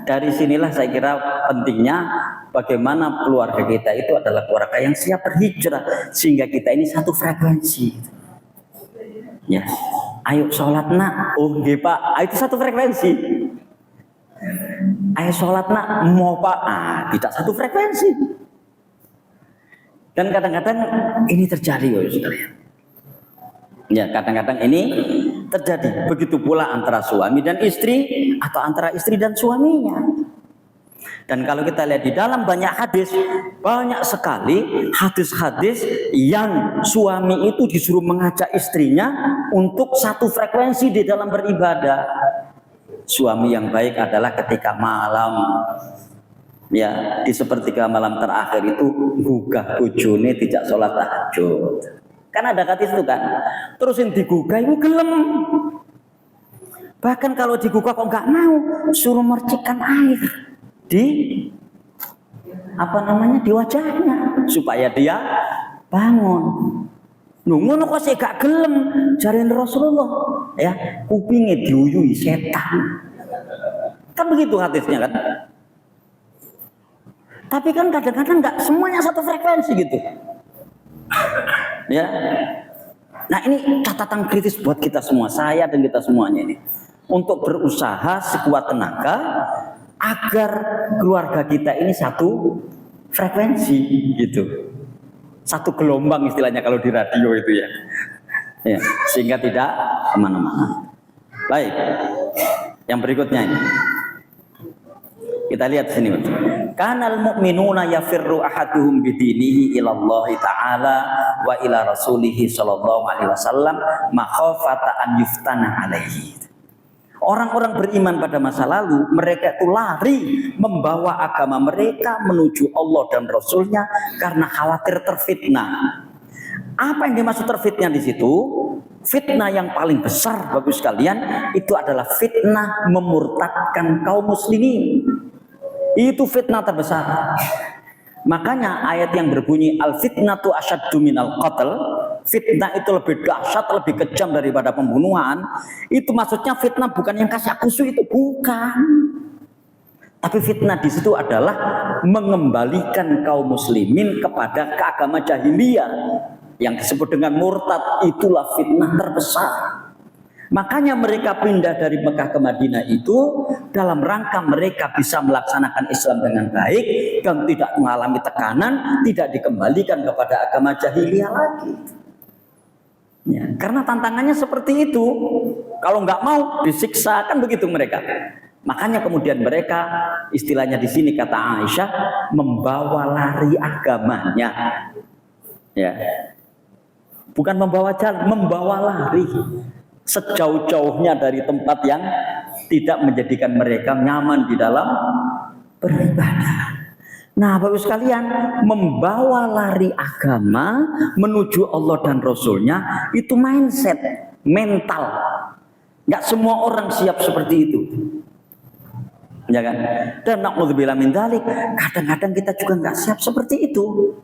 dari sinilah saya kira pentingnya bagaimana keluarga kita itu adalah keluarga yang siap berhijrah sehingga kita ini satu frekuensi. Ya, ayo sholat nak, oh nggih Pak, itu satu frekuensi. Ayo sholat nak, mau Pak, tidak satu frekuensi. Dan kadang-kadang ini terjadi ya sekalian. Ya, kadang-kadang ini terjadi. Begitu pula antara suami dan istri atau antara istri dan suaminya. Dan kalau kita lihat di dalam banyak hadis, banyak sekali hadis-hadis yang suami itu disuruh mengajak istrinya untuk satu frekuensi di dalam beribadah. Suami yang baik adalah ketika malam, ya di sepertiga malam terakhir itu gugah bojone tidak sholat tahajud. Kan ada hadis itu kan. Terus yang digugah itu gelem. Bahkan kalau digugah kok nggak mau, suruh mercikkan air di di wajahnya supaya dia bangun. Ngono kok sih gak gelem, jarin Rasulullah ya, kupingnya diuyui setan. Kan begitu hadisnya kan. Tapi kan kadang-kadang nggak semuanya satu frekuensi gitu. Ya. Nah, ini catatan kritis buat kita semua, saya dan kita semuanya ini. Untuk berusaha sekuat tenaga agar keluarga kita ini satu frekuensi gitu. Satu gelombang istilahnya kalau di radio itu ya. Ya, sehingga tidak kemana-mana. Baik. Yang berikutnya ini. Kita lihat sini. Kanal mu'minuna yafirru ahaduhum bidinihi ila Allah Ta'ala wa ila Rasulihi sallallahu alaihi wasallam makhafata an yuftana alaihi. Orang-orang beriman pada masa lalu, mereka itu lari membawa agama mereka menuju Allah dan Rasulnya karena khawatir terfitnah. Apa yang dimaksud terfitnah di situ? Fitnah yang paling besar bagus sekalian itu adalah fitnah memurtadkan kaum muslimin. Itu fitnah terbesar. Makanya ayat yang berbunyi al-fitnatu asyaddu minal qatl, fitnah itu lebih dahsyat, lebih kejam daripada pembunuhan. Itu maksudnya fitnah bukan yang kasak kusuk itu, bukan. Tapi fitnah di situ adalah mengembalikan kaum muslimin kepada keagama jahiliyah yang disebut dengan murtad. Itulah fitnah terbesar. Makanya mereka pindah dari Mekah ke Madinah itu dalam rangka mereka bisa melaksanakan Islam dengan baik dan tidak mengalami tekanan, tidak dikembalikan kepada agama jahiliyah lagi. Ya, karena tantangannya seperti itu. Kalau nggak mau disiksa, kan begitu mereka. Makanya kemudian mereka, istilahnya di sini kata Aisyah, membawa lari agamanya. Ya, bukan membawa jalan, membawa lari. Sejauh-jauhnya dari tempat yang tidak menjadikan mereka nyaman di dalam beribadah. Nah, Bapak sekalian, membawa lari agama menuju Allah dan Rasulnya itu mindset, mental. Nggak semua orang siap seperti itu. Ya kan? Dan na'udzubillah min dzalik, kadang-kadang kita juga nggak siap seperti itu.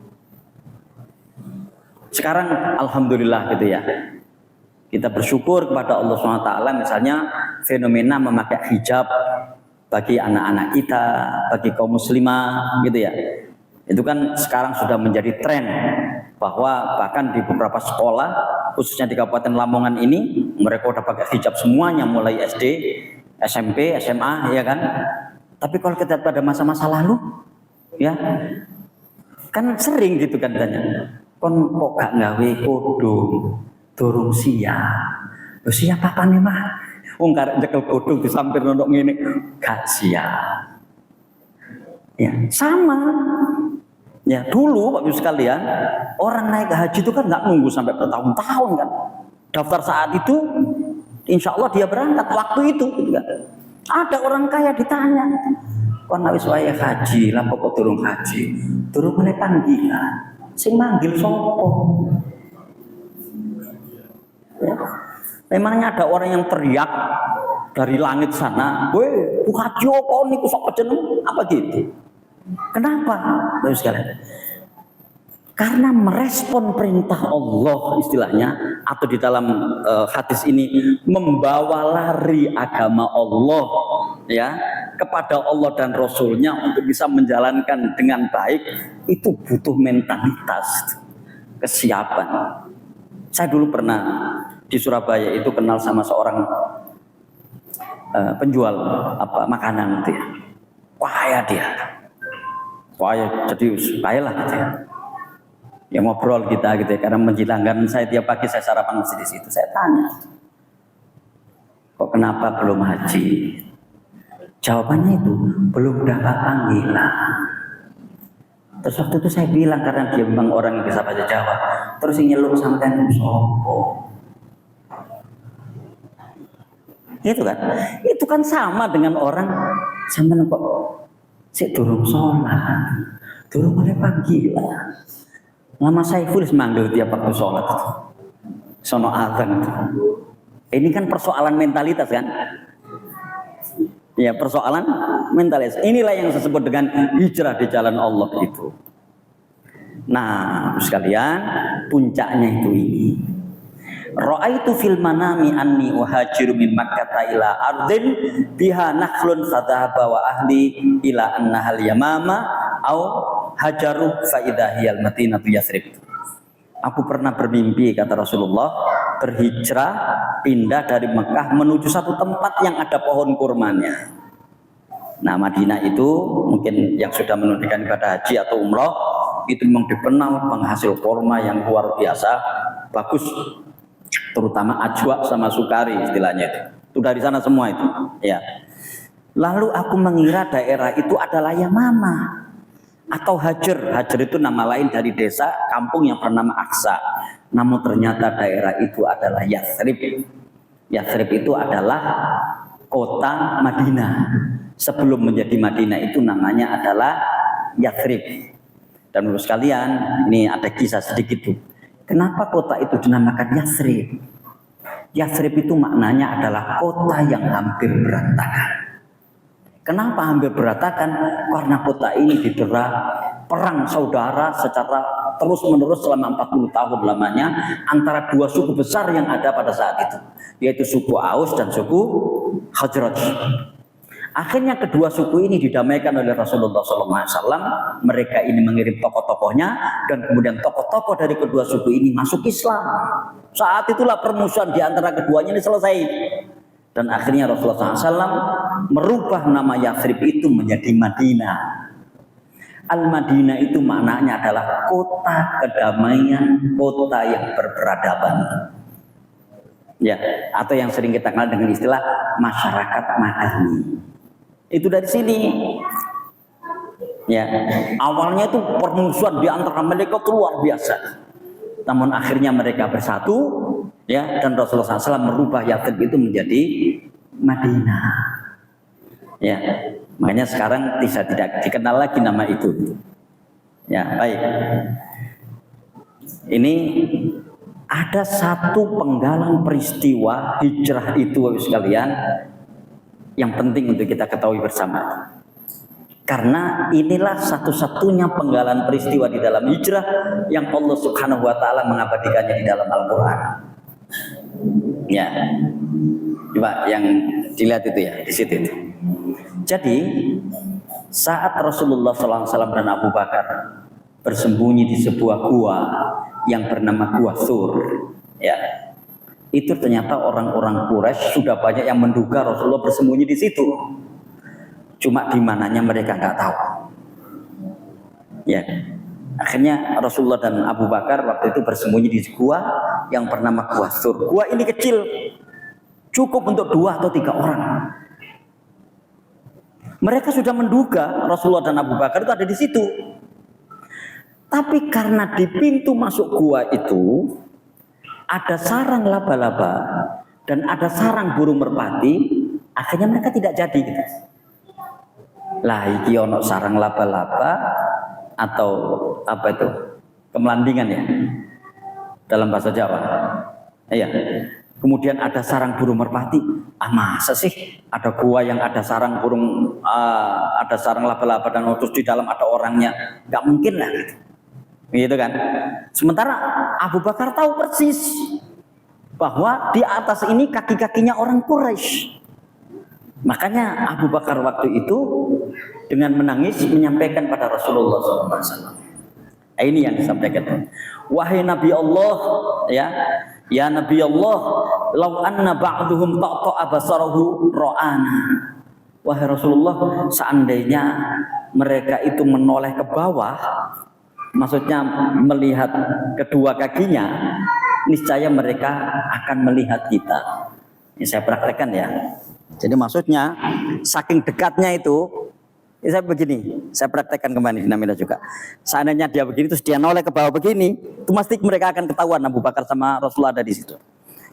Sekarang alhamdulillah gitu ya. Kita bersyukur kepada Allah SWT, misalnya fenomena memakai hijab bagi anak-anak kita, bagi kaum muslimah gitu ya. Itu kan sekarang sudah menjadi tren bahwa bahkan di beberapa sekolah, khususnya di Kabupaten Lamongan ini, mereka udah pakai hijab semuanya mulai SD, SMP, SMA ya kan. Tapi kalau kita pada masa-masa lalu, Ya, kan sering gitu kan tanya. Kon kok gak gawe kodong, durung siap. Lho siap apa nih mah? Wong karek nyekel kodong disampir nonok ngene, gak siap. Ya, sama. Ya, dulu Bapak Ibu sekalian, orang naik haji itu kan nggak nunggu sampai bertahun-tahun kan. Daftar saat itu, insya Allah dia berangkat waktu itu. Gitu kan. Ada orang kaya ditanya, kon wis wayahe haji, lah kok durung haji? Durung meneh panggilan. Sing manggil sapa? Ya. Memangnya ada orang yang teriak dari langit sana, "Weh, haji kok niku sapa jeneng?" Apa gitu? Kenapa? Bapak sekalian? Karena merespon perintah Allah istilahnya, atau di dalam hadis ini membawa lari agama Allah ya kepada Allah dan Rasulnya untuk bisa menjalankan dengan baik, itu butuh mentalitas, kesiapan. Saya dulu pernah di Surabaya itu kenal sama seorang penjual makanan gitu ya. Kaya dia. Kaya, jadi kaya lah gitu ya. Ya ngobrol kita gitu ya, karena menjilangkan saya tiap pagi saya sarapan masih di situ. Saya tanya, kok kenapa belum haji? Jawabannya itu belum dapat panggilan. Terus waktu itu saya bilang, karena dia memang orang yang bisa bahasa Jawa, terus yang nyeluk sampean sopo. Itu kan, itu kan sama dengan orang sampean kok sik durung sholat, durung oleh panggilan. Lama Saiful manggil tiap waktu sholat, sono azan. Ini kan persoalan mentalitas kan? Ya, persoalan mentalitas. Inilah yang saya sebut dengan hijrah di jalan Allah itu. Nah, sekalian, puncaknya itu ini. Ra'aitu fil manami anni uhajiru min Makkah ila ardin biha nakhlun fadhahaba wa ahli ila annahal yamama au hajaru fa idza hiyal madinatu Yathrib. Aku pernah bermimpi, kata Rasulullah, berhijrah pindah dari Mekah menuju satu tempat yang ada pohon kurmanya. Nah, Madinah itu mungkin yang sudah menunaikan ibadah haji atau umroh itu memang dikenal penghasil kurma yang luar biasa, bagus. Terutama ajwa sama sukari istilahnya itu. Itu dari sana semua itu. Ya. Lalu aku mengira daerah itu adalah Yamama atau Hajar. Hajar itu nama lain dari desa kampung yang bernama Aqsa. Namun ternyata daerah itu adalah Yathrib. Yathrib itu adalah kota Madinah. Sebelum menjadi Madinah itu namanya adalah Yathrib. Dan menurut sekalian, ini ada kisah sedikit tuh. Kenapa kota itu dinamakan Yathrib? Yathrib itu maknanya adalah kota yang hampir berantakan. Kenapa hampir berantakan? Karena kota ini didera perang saudara secara terus-menerus selama 40 tahun lamanya antara dua suku besar yang ada pada saat itu, yaitu suku Aus dan suku Khazraj. Akhirnya kedua suku ini didamaikan oleh Rasulullah SAW. Mereka ini mengirim tokoh-tokohnya dan kemudian tokoh-tokoh dari kedua suku ini masuk Islam. Saat itulah permusuhan di antara keduanya ini selesai. Dan akhirnya Rasulullah SAW merubah nama Yathrib itu menjadi Madinah. Al-Madinah itu maknanya adalah kota kedamaian, kota yang berperadaban. Ya, atau yang sering kita kenal dengan istilah masyarakat madani. Itu dari sini. Ya, awalnya itu permusuhan di antara mereka itu luar biasa. Namun akhirnya mereka bersatu, ya, dan Rasulullah SAW merubah Yathrib itu menjadi Madinah. Ya, makanya sekarang tidak dikenal lagi nama itu. Ya, baik. Ini ada satu penggalan peristiwa hijrah itu, Bapak sekalian, yang penting untuk kita ketahui bersama. Karena inilah satu-satunya penggalan peristiwa di dalam hijrah yang Allah Subhanahu wa taala mengabadikannya di dalam Al-Qur'an. Ya. Coba yang dilihat itu ya, di situ itu. Jadi, saat Rasulullah SAW dan Abu Bakar bersembunyi di sebuah gua yang bernama Gua Thur, ya. Itu ternyata orang-orang Quraisy sudah banyak yang menduga Rasulullah bersembunyi di situ. Cuma di mananya mereka nggak tahu. Ya. Akhirnya Rasulullah dan Abu Bakar waktu itu bersembunyi di gua yang bernama Gua Sur. Gua ini kecil, cukup untuk 2 atau 3 orang. Mereka sudah menduga Rasulullah dan Abu Bakar itu ada di situ. Tapi karena di pintu masuk gua itu ada sarang laba-laba dan ada sarang burung merpati, akhirnya mereka tidak jadi gitu. Lah iki ono sarang laba-laba atau apa itu? Kemelandingan ya. Dalam bahasa Jawa. Iya. Kemudian ada sarang burung merpati. Masa sih ada gua yang ada sarang burung ada sarang laba-laba dan terus di dalam ada orangnya? Gak mungkin lah gitu. Gitu kan. Sementara Abu Bakar tahu persis bahwa di atas ini kaki-kakinya orang Quraisy. Makanya Abu Bakar waktu itu dengan menangis menyampaikan pada Rasulullah SAW. Ini yang disampaikan. Wahai Nabi Allah, ya Nabi Allah, lau anna ba'duhum ta'ta'a basarahu ra'ana. Wahai Rasulullah, seandainya mereka itu menoleh ke bawah, maksudnya melihat kedua kakinya, niscaya mereka akan melihat kita. Ini saya praktekkan ya. Jadi maksudnya saking dekatnya itu, saya begini, saya praktekkan kembali Namida juga. Seandainya dia begini terus dia noleh ke bawah begini, itu pasti mereka akan ketahuan Abu Bakar sama Rasulullah ada di situ.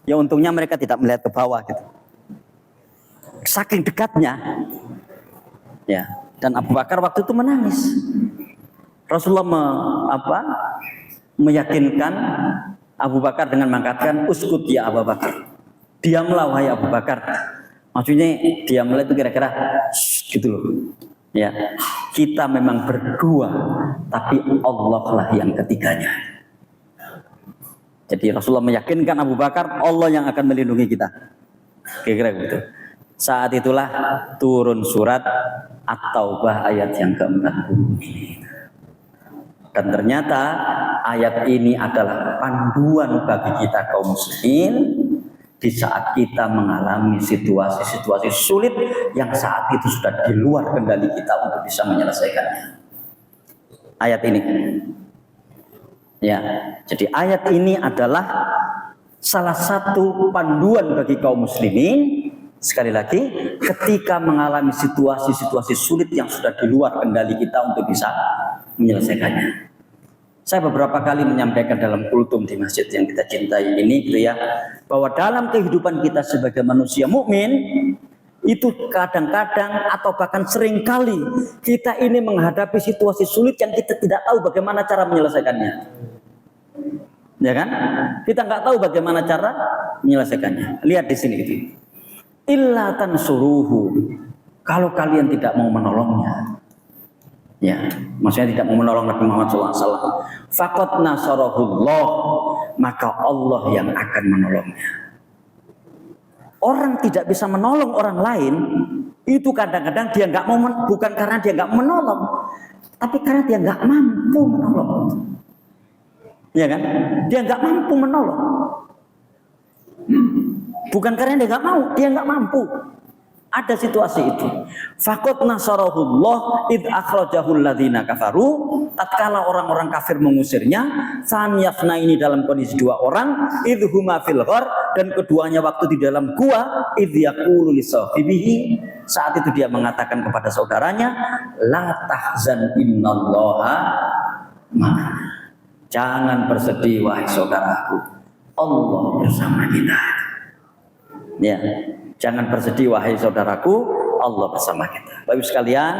Ya untungnya mereka tidak melihat ke bawah gitu. Saking dekatnya, ya. Dan Abu Bakar waktu itu menangis. Rasulullah meyakinkan Abu Bakar dengan mengatakan uskut ya Abu Bakar. Diamlah wahai Abu Bakar. Maksudnya diamlah itu kira-kira gitu loh. Ya, kita memang berdua, tapi Allah lah yang ketiganya. Jadi Rasulullah meyakinkan Abu Bakar Allah yang akan melindungi kita. Kira-kira gitu. Saat itulah turun surat At-Taubah ayat yang ke-40 ini. Dan ternyata ayat ini adalah panduan bagi kita kaum muslimin di saat kita mengalami situasi-situasi sulit yang saat itu sudah di luar kendali kita untuk bisa menyelesaikannya. Ayat ini. Ya, jadi ayat ini adalah salah satu panduan bagi kaum muslimin. Sekali lagi, ketika mengalami situasi-situasi sulit yang sudah di luar kendali kita untuk bisa menyelesaikannya. Saya beberapa kali menyampaikan dalam kultum di masjid yang kita cintai ini gitu ya, bahwa dalam kehidupan kita sebagai manusia mukmin itu kadang-kadang atau bahkan seringkali kita ini menghadapi situasi sulit yang kita tidak tahu bagaimana cara menyelesaikannya. Ya kan? Kita nggak tahu bagaimana cara menyelesaikannya. Lihat di sini gitu. Illa tansuruhu, kalau kalian tidak mau menolongnya. Ya, maksudnya tidak mau menolong Nabi Muhammad SAW. Faqad nasarahullah, maka Allah yang akan menolongnya. Orang tidak bisa menolong orang lain, itu kadang-kadang dia nggak mau, bukan karena dia nggak menolong, tapi karena dia nggak mampu menolong. Ya kan? Dia nggak mampu menolong. Bukan karena dia nggak mau, dia nggak mampu. Ada situasi itu. Faqad nasarahullah id akhrajahul ladzina kafaru, tatkala orang-orang kafir mengusirnya, saniyafna ini dalam kondisi 2 orang, idhuma fil ghar, dan keduanya waktu di dalam gua, id yaqulu li sahibihi, saat itu dia mengatakan kepada saudaranya, la tahzan innallaha ma'ana. Jangan bersedih wahai saudaraku, Allah bersama kita. Ya. Jangan bersedih wahai saudaraku, Allah bersama kita. Bapak Ibu sekalian,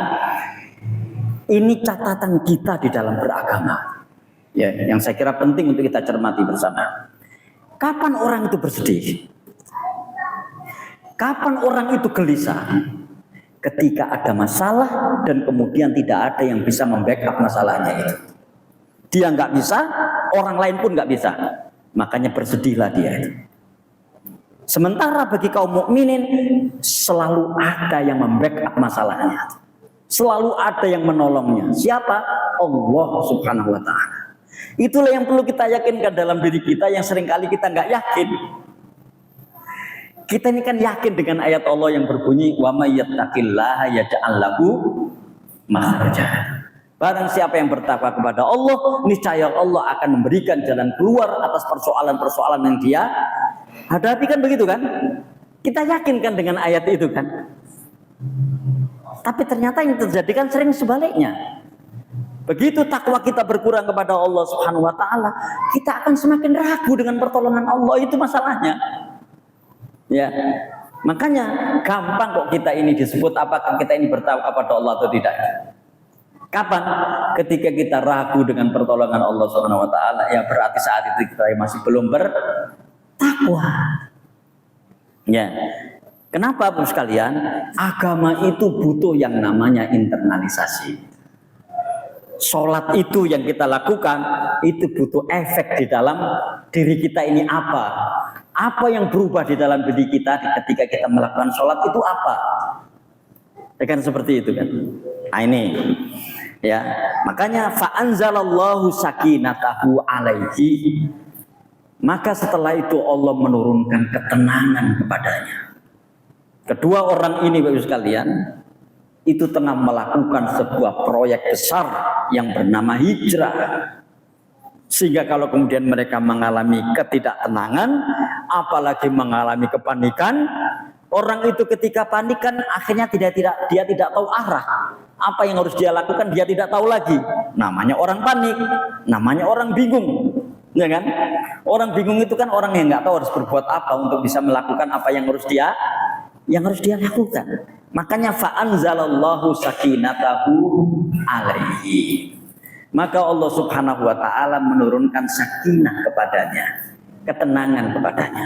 ini catatan kita di dalam beragama. Ya, yang saya kira penting untuk kita cermati bersama. Kapan orang itu bersedih? Kapan orang itu gelisah? Ketika ada masalah dan kemudian tidak ada yang bisa membackup masalahnya itu. Dia nggak bisa, orang lain pun nggak bisa. Makanya bersedihlah dia itu. Sementara bagi kaum mukminin selalu ada yang membackup masalahnya. Selalu ada yang menolongnya. Siapa? Allah Subhanahu wa taala. Itulah yang perlu kita yakinkan dalam diri kita yang seringkali kita nggak yakin. Kita ini kan yakin dengan ayat Allah yang berbunyi wa may yattaqillaha yaj'al lahu makhraja. Barang siapa yang bertakwa kepada Allah, niscaya Allah akan memberikan jalan keluar atas persoalan-persoalan yang dia hadapi, kan begitu kan? Kita yakin kan dengan ayat itu kan? Tapi ternyata yang terjadi kan sering sebaliknya. Begitu takwa kita berkurang kepada Allah Subhanahu wa taala, kita akan semakin ragu dengan pertolongan Allah, itu masalahnya. Ya. Makanya gampang kok kita ini disebut apakah kita ini bertakwa kepada Allah atau tidak. Kapan? Ketika kita ragu dengan pertolongan Allah Subhanahu wa taala, ya berarti saat itu kita masih belum bertakwa. Ya. Kenapa Bapak sekalian? Agama itu butuh yang namanya internalisasi. Sholat itu yang kita lakukan itu butuh efek di dalam diri kita ini apa? Apa yang berubah di dalam diri kita ketika kita melakukan sholat itu apa? Ya kan seperti itu kan? Nah ini ya, makanya fa'anzalallahu sakinatahu alaihi, maka setelah itu Allah menurunkan ketenangan kepadanya. Kedua orang ini Bapak sekalian itu tengah melakukan sebuah proyek besar yang bernama hijrah, sehingga kalau kemudian mereka mengalami ketidaktenangan, apalagi mengalami kepanikan, orang itu ketika panikan akhirnya dia tidak tahu arah. Apa yang harus dia lakukan dia tidak tahu lagi. Namanya orang panik, namanya orang bingung, ya kan? Orang bingung itu kan orang yang nggak tahu harus berbuat apa untuk bisa melakukan apa yang harus dia lakukan. Makanya fa'anzalallahu sakinatahu alaihi, maka Allah Subhanahu wa taala menurunkan sakinah kepadanya, ketenangan kepadanya.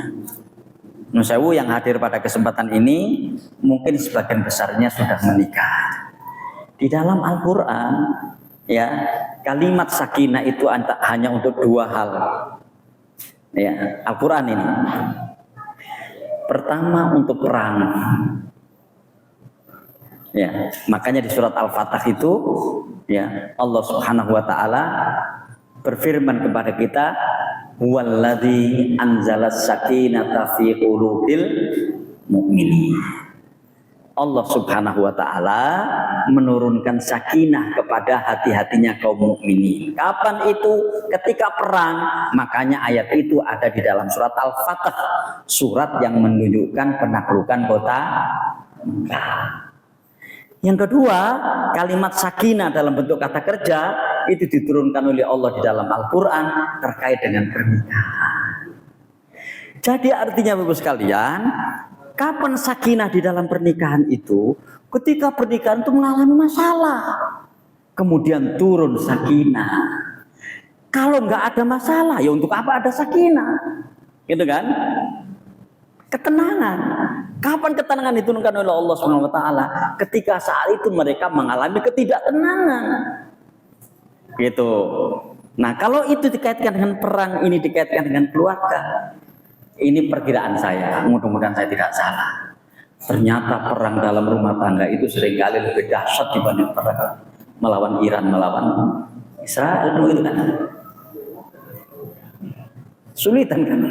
Nusawu yang hadir pada kesempatan ini mungkin sebagian besarnya sudah menikah. Di dalam Al-Quran ya, kalimat sakinah itu hanya untuk dua hal ya, Al-Quran ini. Pertama untuk perang ya, makanya di surat Al-Fatah itu ya, Allah Subhanahu wa taala berfirman kepada kita, huwallazi anzalas sakinata fi qulubil mu'minin. Allah Subhanahu wa taala menurunkan sakinah kepada hati-hatinya kaum mukminin. Kapan itu? Ketika perang. Makanya ayat itu ada di dalam surat Al-Fatah, surat yang menunjukkan penaklukan kota Mekah. Yang kedua, kalimat sakinah dalam bentuk kata kerja itu diturunkan oleh Allah di dalam Al-Quran terkait dengan pernikahan. Jadi artinya Bapak sekalian, kapan sakinah di dalam pernikahan itu? Ketika pernikahan itu mengalami masalah, kemudian turun sakinah. Kalau nggak ada masalah, ya untuk apa ada sakinah? Gitu kan? Ketenangan. Kapan ketenangan diturunkan oleh Allah Subhanahu wa taala? Ketika saat itu mereka mengalami ketidaktenangan. Gitu. Nah, kalau itu dikaitkan dengan perang, ini dikaitkan dengan keluarga. Ini perkiraan saya, mudah-mudahan saya tidak salah. Ternyata perang dalam rumah tangga itu seringkali lebih dahsyat dibanding perang melawan Iran, melawan Israel, begitu kan? Sulitan kan?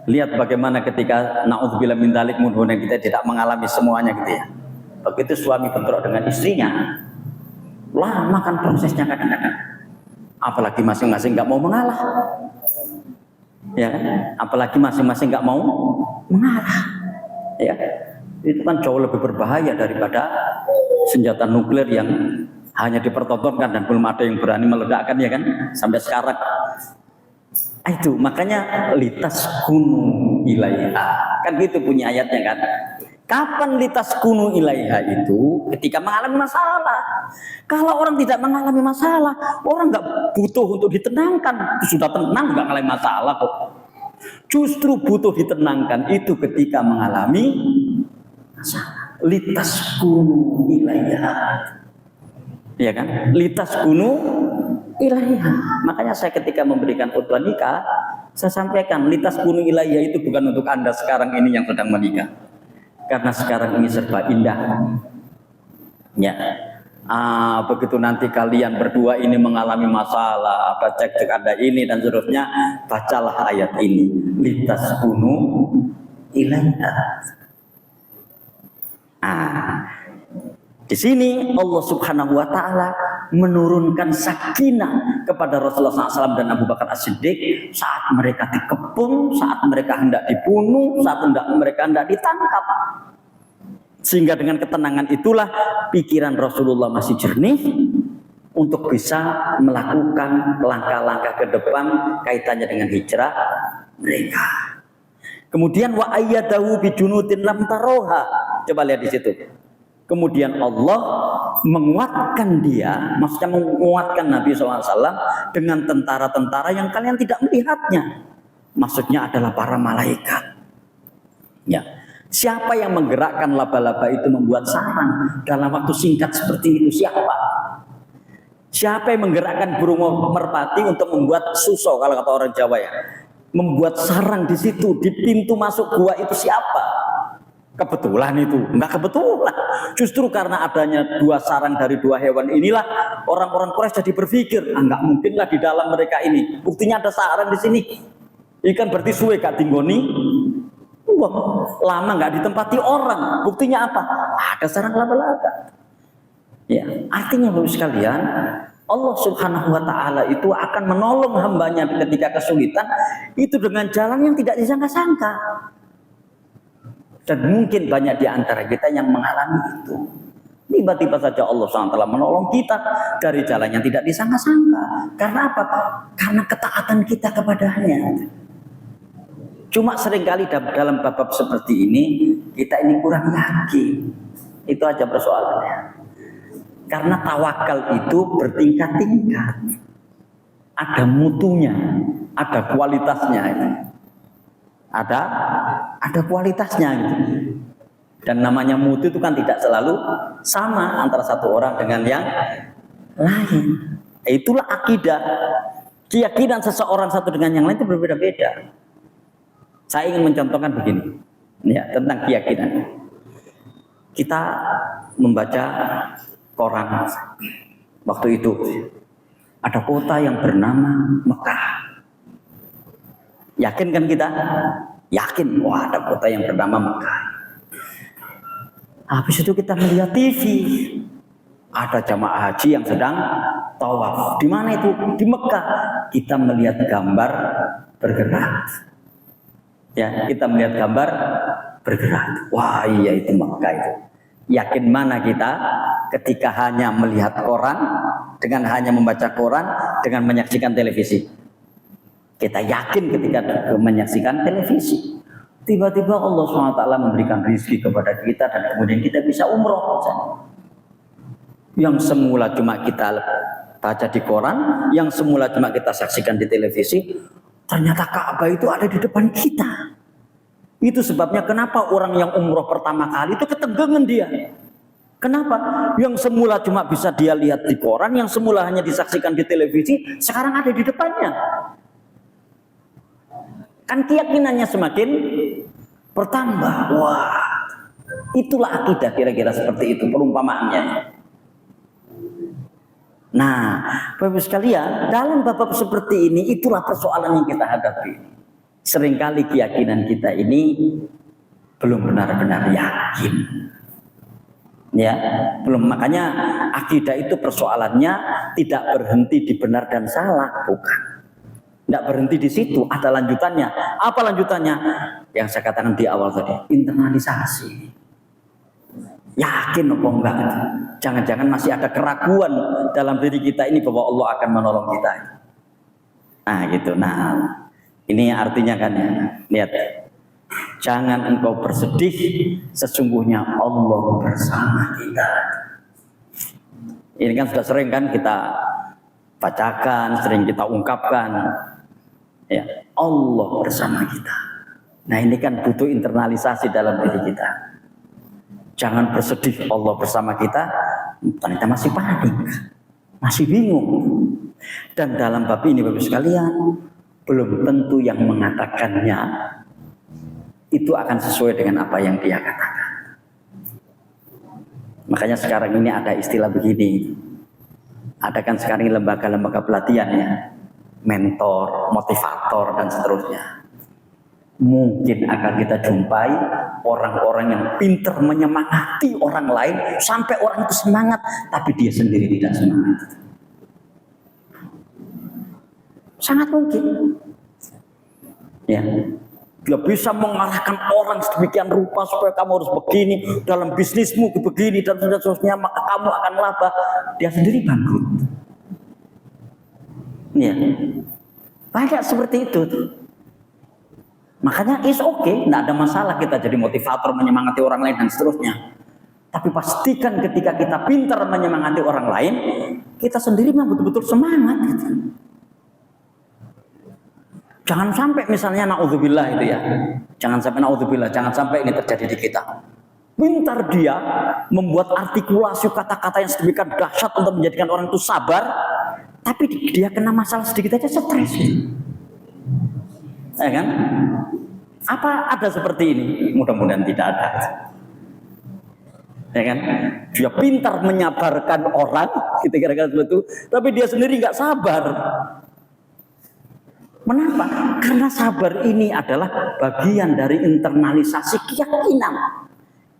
Lihat bagaimana ketika naudzubillah min dzalik, mudah-mudahan kita tidak mengalami semuanya gitu ya. Begitu suami bentrok dengan istrinya, lama kan prosesnya kadang-kadang. Apalagi masing-masing nggak mau mengalah, ya kan? Apalagi masing-masing nggak mau mengalah, ya. Itu kan jauh lebih berbahaya daripada senjata nuklir yang hanya dipertontonkan dan belum ada yang berani meledakkan, ya kan? Sampai sekarang. Itu makanya litas kunu ilaiha, kan gitu punya ayatnya kan. Kapan litas kunu ilaiha itu? Ketika mengalami masalah. Kalau orang tidak mengalami masalah, orang nggak butuh untuk ditenangkan. Sudah tenang nggak mengalami masalah kok. Justru butuh ditenangkan itu ketika mengalami masalah. Litas kunu ilaiha, ya kan? Litas kunu ilaiha. Makanya saya ketika memberikan khutbah nikah, saya sampaikan litas kunu ilaiha itu bukan untuk Anda sekarang ini yang sedang menikah, karena sekarang ini serba indah ya. Begitu nanti kalian berdua ini mengalami masalah, apa cek ada ini dan seterusnya, bacalah ayat ini, litas kunu ilaiha. Di sini Allah Subhanahu wa taala menurunkan sakinah kepada Rasulullah SAW dan Abu Bakar As-Siddiq saat mereka dikepung, saat mereka hendak dibunuh, saat mereka hendak ditangkap. Sehingga dengan ketenangan itulah pikiran Rasulullah masih jernih untuk bisa melakukan langkah-langkah ke depan kaitannya dengan hijrah mereka. Kemudian wa ayyadahu bijunudin lam taroha. Coba lihat di situ. Kemudian Allah menguatkan dia, maksudnya menguatkan Nabi SAW dengan tentara-tentara yang kalian tidak melihatnya. Maksudnya adalah para malaikat. Ya, siapa yang menggerakkan laba-laba itu membuat sarang dalam waktu singkat seperti itu? Siapa? Siapa yang menggerakkan burung merpati untuk membuat suso, kalau kata orang Jawa ya, membuat sarang di situ di pintu masuk gua itu siapa? Kebetulan itu? Enggak kebetulan. Justru karena adanya dua sarang dari dua hewan inilah orang-orang Quraisy jadi berpikir, enggak mungkinlah di dalam mereka ini. Buktinya ada sarang di sini. Ikan berarti suwe gak tinggoni. Wah, lama nggak ditempati orang. Buktinya apa? Ada sarang laba-laba. Ya, artinya Bapak sekalian, Allah Subhanahu wa taala itu akan menolong hambanya ketika kesulitan itu dengan jalan yang tidak disangka-sangka. Dan mungkin banyak di antara kita yang mengalami itu. Tiba-tiba saja Allah SWT menolong kita dari jalan yang tidak disangka-sangka. Karena apa? Karena ketaatan kita kepadanya. Cuma seringkali dalam bab-bab seperti ini kita ini kurang yakin. Itu aja persoalannya. Karena tawakal itu bertingkat-tingkat. Ada mutunya, ada kualitasnya itu. Ada kualitasnya gitu. Dan namanya mutu itu kan tidak selalu sama antara satu orang dengan yang lain. Itulah akidah. Keyakinan seseorang satu dengan yang lain itu berbeda-beda. Saya ingin mencontohkan begini, ya, tentang keyakinan. Kita membaca koran waktu itu ada kota yang bernama Mekah. Yakin kan kita? Yakin, wah ada kota yang bernama Mekah. Habis itu kita melihat TV, ada jamaah haji yang sedang tawaf. Di mana itu? Di Mekah. Kita melihat gambar bergerak. Ya, kita melihat gambar bergerak. Wah, iya itu Mekah itu. Yakin mana kita ketika hanya melihat koran, dengan hanya membaca koran, dengan menyaksikan televisi? Kita yakin ketika menyaksikan televisi. Tiba-tiba Allah SWT memberikan rezeki kepada kita dan kemudian kita bisa umroh. Yang semula cuma kita baca di koran, yang semula cuma kita saksikan di televisi, ternyata Ka'bah itu ada di depan kita. Itu sebabnya kenapa orang yang umroh pertama kali itu ketenggengan dia. Kenapa? Yang semula cuma bisa dia lihat di koran, yang semula hanya disaksikan di televisi, sekarang ada di depannya. Kan keyakinannya semakin bertambah. Wah, itulah akidah kira-kira seperti itu perumpamaannya. Nah, Bapak sekalian, dalam bab seperti ini itulah persoalan yang kita hadapi. Seringkali keyakinan kita ini belum benar-benar yakin. Ya, belum. Makanya akidah itu persoalannya tidak berhenti di benar dan salah, bukan. Tidak berhenti di situ, ada lanjutannya. Apa lanjutannya? Yang saya katakan di awal tadi, internalisasi. Yakin apa enggak? Jangan-jangan masih ada keraguan dalam diri kita ini bahwa Allah akan menolong kita. Nah gitu. Nah ini artinya kan ya. Lihat. Jangan engkau bersedih, sesungguhnya Allah bersama kita. Ini kan sudah sering kan kita bacakan, sering kita ungkapkan. Ya, Allah bersama kita. Nah ini kan butuh internalisasi dalam diri kita. Jangan bersedih Allah bersama kita, ternyata masih panik, masih bingung. Dan dalam bab ini Bapak sekalian, belum tentu yang mengatakannya itu akan sesuai dengan apa yang dia katakan. Makanya sekarang ini ada istilah begini. Ada kan sekarang lembaga-lembaga pelatihan ya, mentor, motivator dan seterusnya. mungkin akan kita jumpai orang-orang yang pintar menyemangati orang lain sampai orang itu semangat, tapi dia sendiri tidak semangat. Sangat mungkin. Ya, dia bisa mengarahkan orang sedemikian rupa supaya kamu harus begini dalam bisnismu, begini dan seterusnya, maka kamu akan laba. Dia sendiri bangkrut. Ya, banyak seperti itu. Makanya is okay, tidak ada masalah kita jadi motivator, menyemangati orang lain dan seterusnya. Tapi pastikan ketika kita pintar menyemangati orang lain, kita sendiri memang betul-betul semangat. Gitu. Jangan sampai misalnya naudzubillah itu ya. Jangan sampai naudzubillah, jangan sampai ini terjadi di kita. Pintar dia membuat artikulasi kata-kata yang sedemikian dahsyat untuk menjadikan orang itu sabar, tapi dia kena masalah sedikit aja stres. Ya kan? Apa ada seperti ini? Mudah-mudahan tidak ada. Ya kan? Dia pintar menyabarkan orang, gitu kira-kira seperti itu, tapi dia sendiri nggak sabar. Mengapa? Karena sabar ini adalah bagian dari internalisasi keyakinan.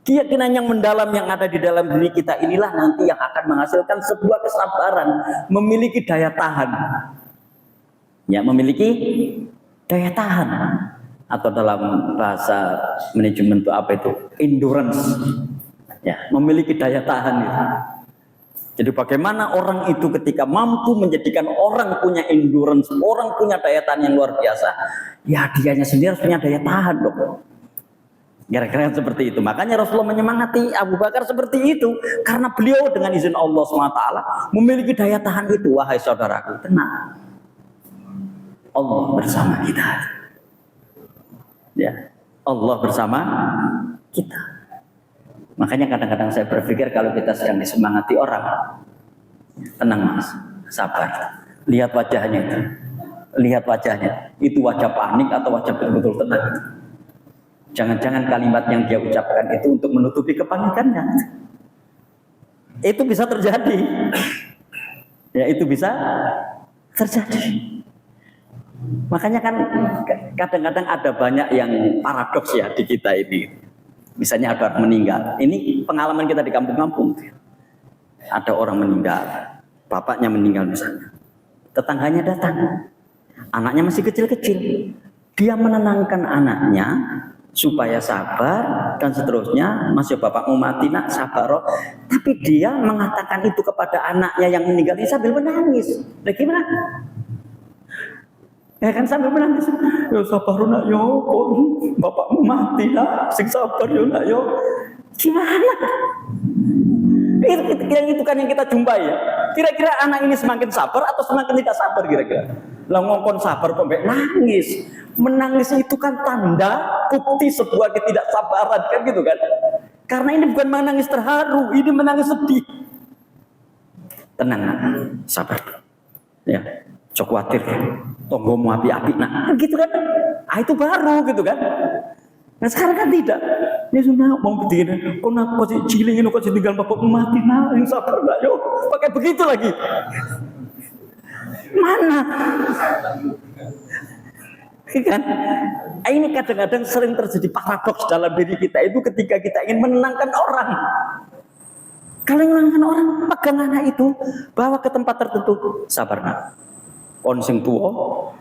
Keyakinan yang mendalam yang ada di dalam diri kita inilah nanti yang akan menghasilkan sebuah kesabaran, memiliki daya tahan. Ya, memiliki daya tahan. Atau dalam bahasa manajemen itu apa itu? Endurance. Ya, memiliki daya tahan itu. Jadi bagaimana orang itu ketika mampu menjadikan orang punya endurance, orang punya daya tahan yang luar biasa, ya dianya sendiri harus punya daya tahan dong. Kira-kira seperti itu. Makanya Rasulullah menyemangati Abu Bakar seperti itu, karena beliau dengan izin Allah SWT memiliki daya tahan itu. Wahai saudaraku, tenang, Allah bersama kita. Ya, Allah bersama kita. Makanya kadang-kadang saya berpikir kalau kita sedang disemangati orang, tenang mas, sabar. Lihat wajahnya itu, lihat wajahnya. Itu wajah panik atau wajah betul-betul tenang. Jangan-jangan kalimat yang dia ucapkan itu untuk menutupi kepanikannya. Itu bisa terjadi. Ya, itu bisa terjadi. Makanya kan kadang-kadang ada banyak yang paradoks ya di kita ini. Misalnya ada orang meninggal. Ini pengalaman kita di kampung-kampung. Ada orang meninggal, bapaknya meninggal misalnya. Tetangganya datang, anaknya masih kecil-kecil. Dia menenangkan anaknya supaya sabar dan seterusnya. Masih bapakmu mati nak, sabar. Tapi dia mengatakan itu kepada anaknya yang meninggal ini sambil menangis. Nah, gimana? Ya kan sambil menangis. Ya sabar nak yo, bapakmu mati nak, sing sabar yo nak yo. Gimana? Itu kan yang kita jumpai ya. Kira-kira anak ini semakin sabar atau semakin tidak sabar kira-kira? Lah ngomong sabar kok nangis. Menangis itu kan tanda bukti sebuah ketidaksabaran kan gitu kan. Karena ini bukan menangis terharu, ini menangis sedih. Tenang nak, sabar. Ya. Cok khawatir, tonggomu api-api, nah gitu kan, itu baru gitu kan. Nah sekarang kan tidak, ya sudah mau begini, kok nak kau ciling ini kau tinggal bapak mati, nah yang sabar nggak yo, pakai begitu lagi, mana? Kan? Ini kadang-kadang sering terjadi paradoks dalam diri kita itu ketika kita ingin menenangkan orang. Kalau menenangkan orang, pegang anak itu, bawa ke tempat tertentu, sabar nak. Kon sing tuwa,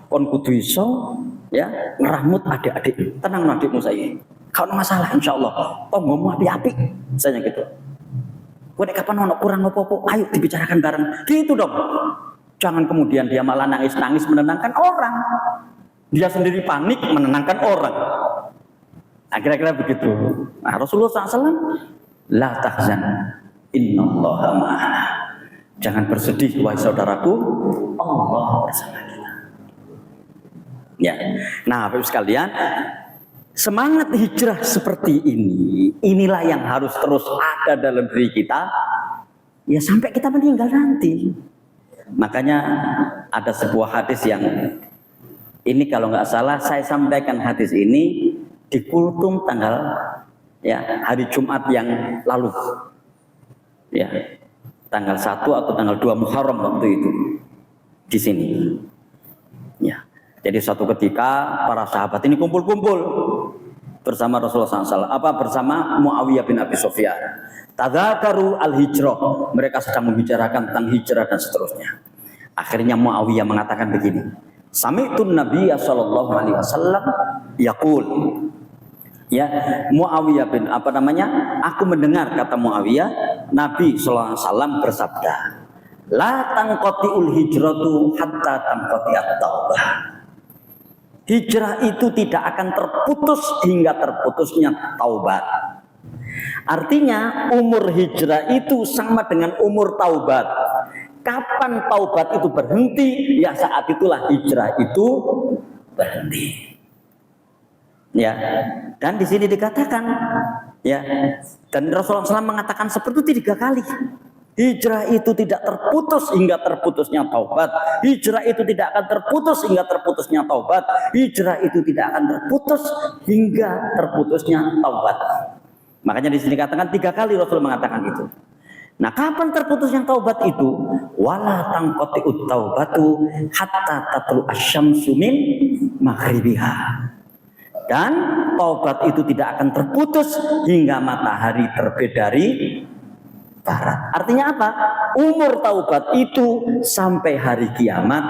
kon kudu iso ya ngeramut adik-adik. Tenang adikmu saya. Kalau masalah insyaallah tonggomu api-api. Misalnya gitu. Kowe nek kapan ono kurang opo-opo, ayo dibicarakan bareng. Gitu dong. Jangan kemudian dia malah nangis-nangis menenangkan orang. Dia sendiri panik menenangkan orang. Nah, kira-kira begitu. Nah, Rasulullah SAW la tahzan innallaha ma'ana. Jangan bersedih wahai saudaraku, Allah bersama kita. Ya. Nah, Bapak sekalian, semangat hijrah seperti ini, inilah yang harus terus ada dalam diri kita ya sampai kita meninggal nanti. Makanya ada sebuah hadis yang ini kalau nggak salah saya sampaikan hadis ini di kultum tanggal ya hari Jumat yang lalu. Ya. Tanggal 1 atau tanggal 2 Muharram waktu itu di sini. Ya. Jadi suatu ketika para sahabat ini kumpul-kumpul bersama Rasulullah SAW, bersama Muawiyah bin Abi Sufyan. Tadzakaru al-hijrah, mereka sedang membicarakan tentang hijrah dan seterusnya. Akhirnya Muawiyah mengatakan begini, Sami'tun Nabiyya sallallahu alaihi wasallam yaqul. Ya, Muawiyah bin aku mendengar, kata Muawiyah, Nabi sallallahu alaihi wasallam bersabda, la tanqati'ul hijratu hatta tanqati'at taubah. Hijrah itu tidak akan terputus hingga terputusnya taubat. Artinya umur hijrah itu sama dengan umur taubat. Kapan taubat itu berhenti, ya saat itulah hijrah itu berhenti. Ya, dan di sini dikatakan, ya, dan Rasulullah SAW mengatakan seperti itu 3 kali. Hijrah itu tidak terputus hingga terputusnya taubat. Hijrah itu tidak akan terputus hingga terputusnya taubat. Hijrah itu tidak akan terputus hingga terputusnya taubat. Makanya di sini katakan 3 kali Rasul mengatakan itu. Nah, kapan terputusnya taubat itu? Wala tanqati'ut taubatu hatta tatlu asy-syamsu min maghribiha. Dan taubat itu tidak akan terputus hingga matahari terbit dari barat. Artinya apa? Umur taubat itu sampai hari kiamat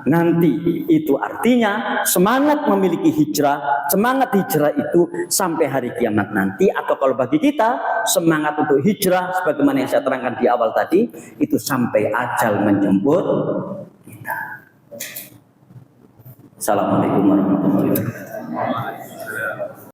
nanti. Itu artinya semangat memiliki hijrah, semangat hijrah itu sampai hari kiamat nanti. Atau kalau bagi kita, semangat untuk hijrah sebagaimana yang saya terangkan di awal tadi, itu sampai ajal menjemput kita. Assalamualaikum warahmatullahi wabarakatuh.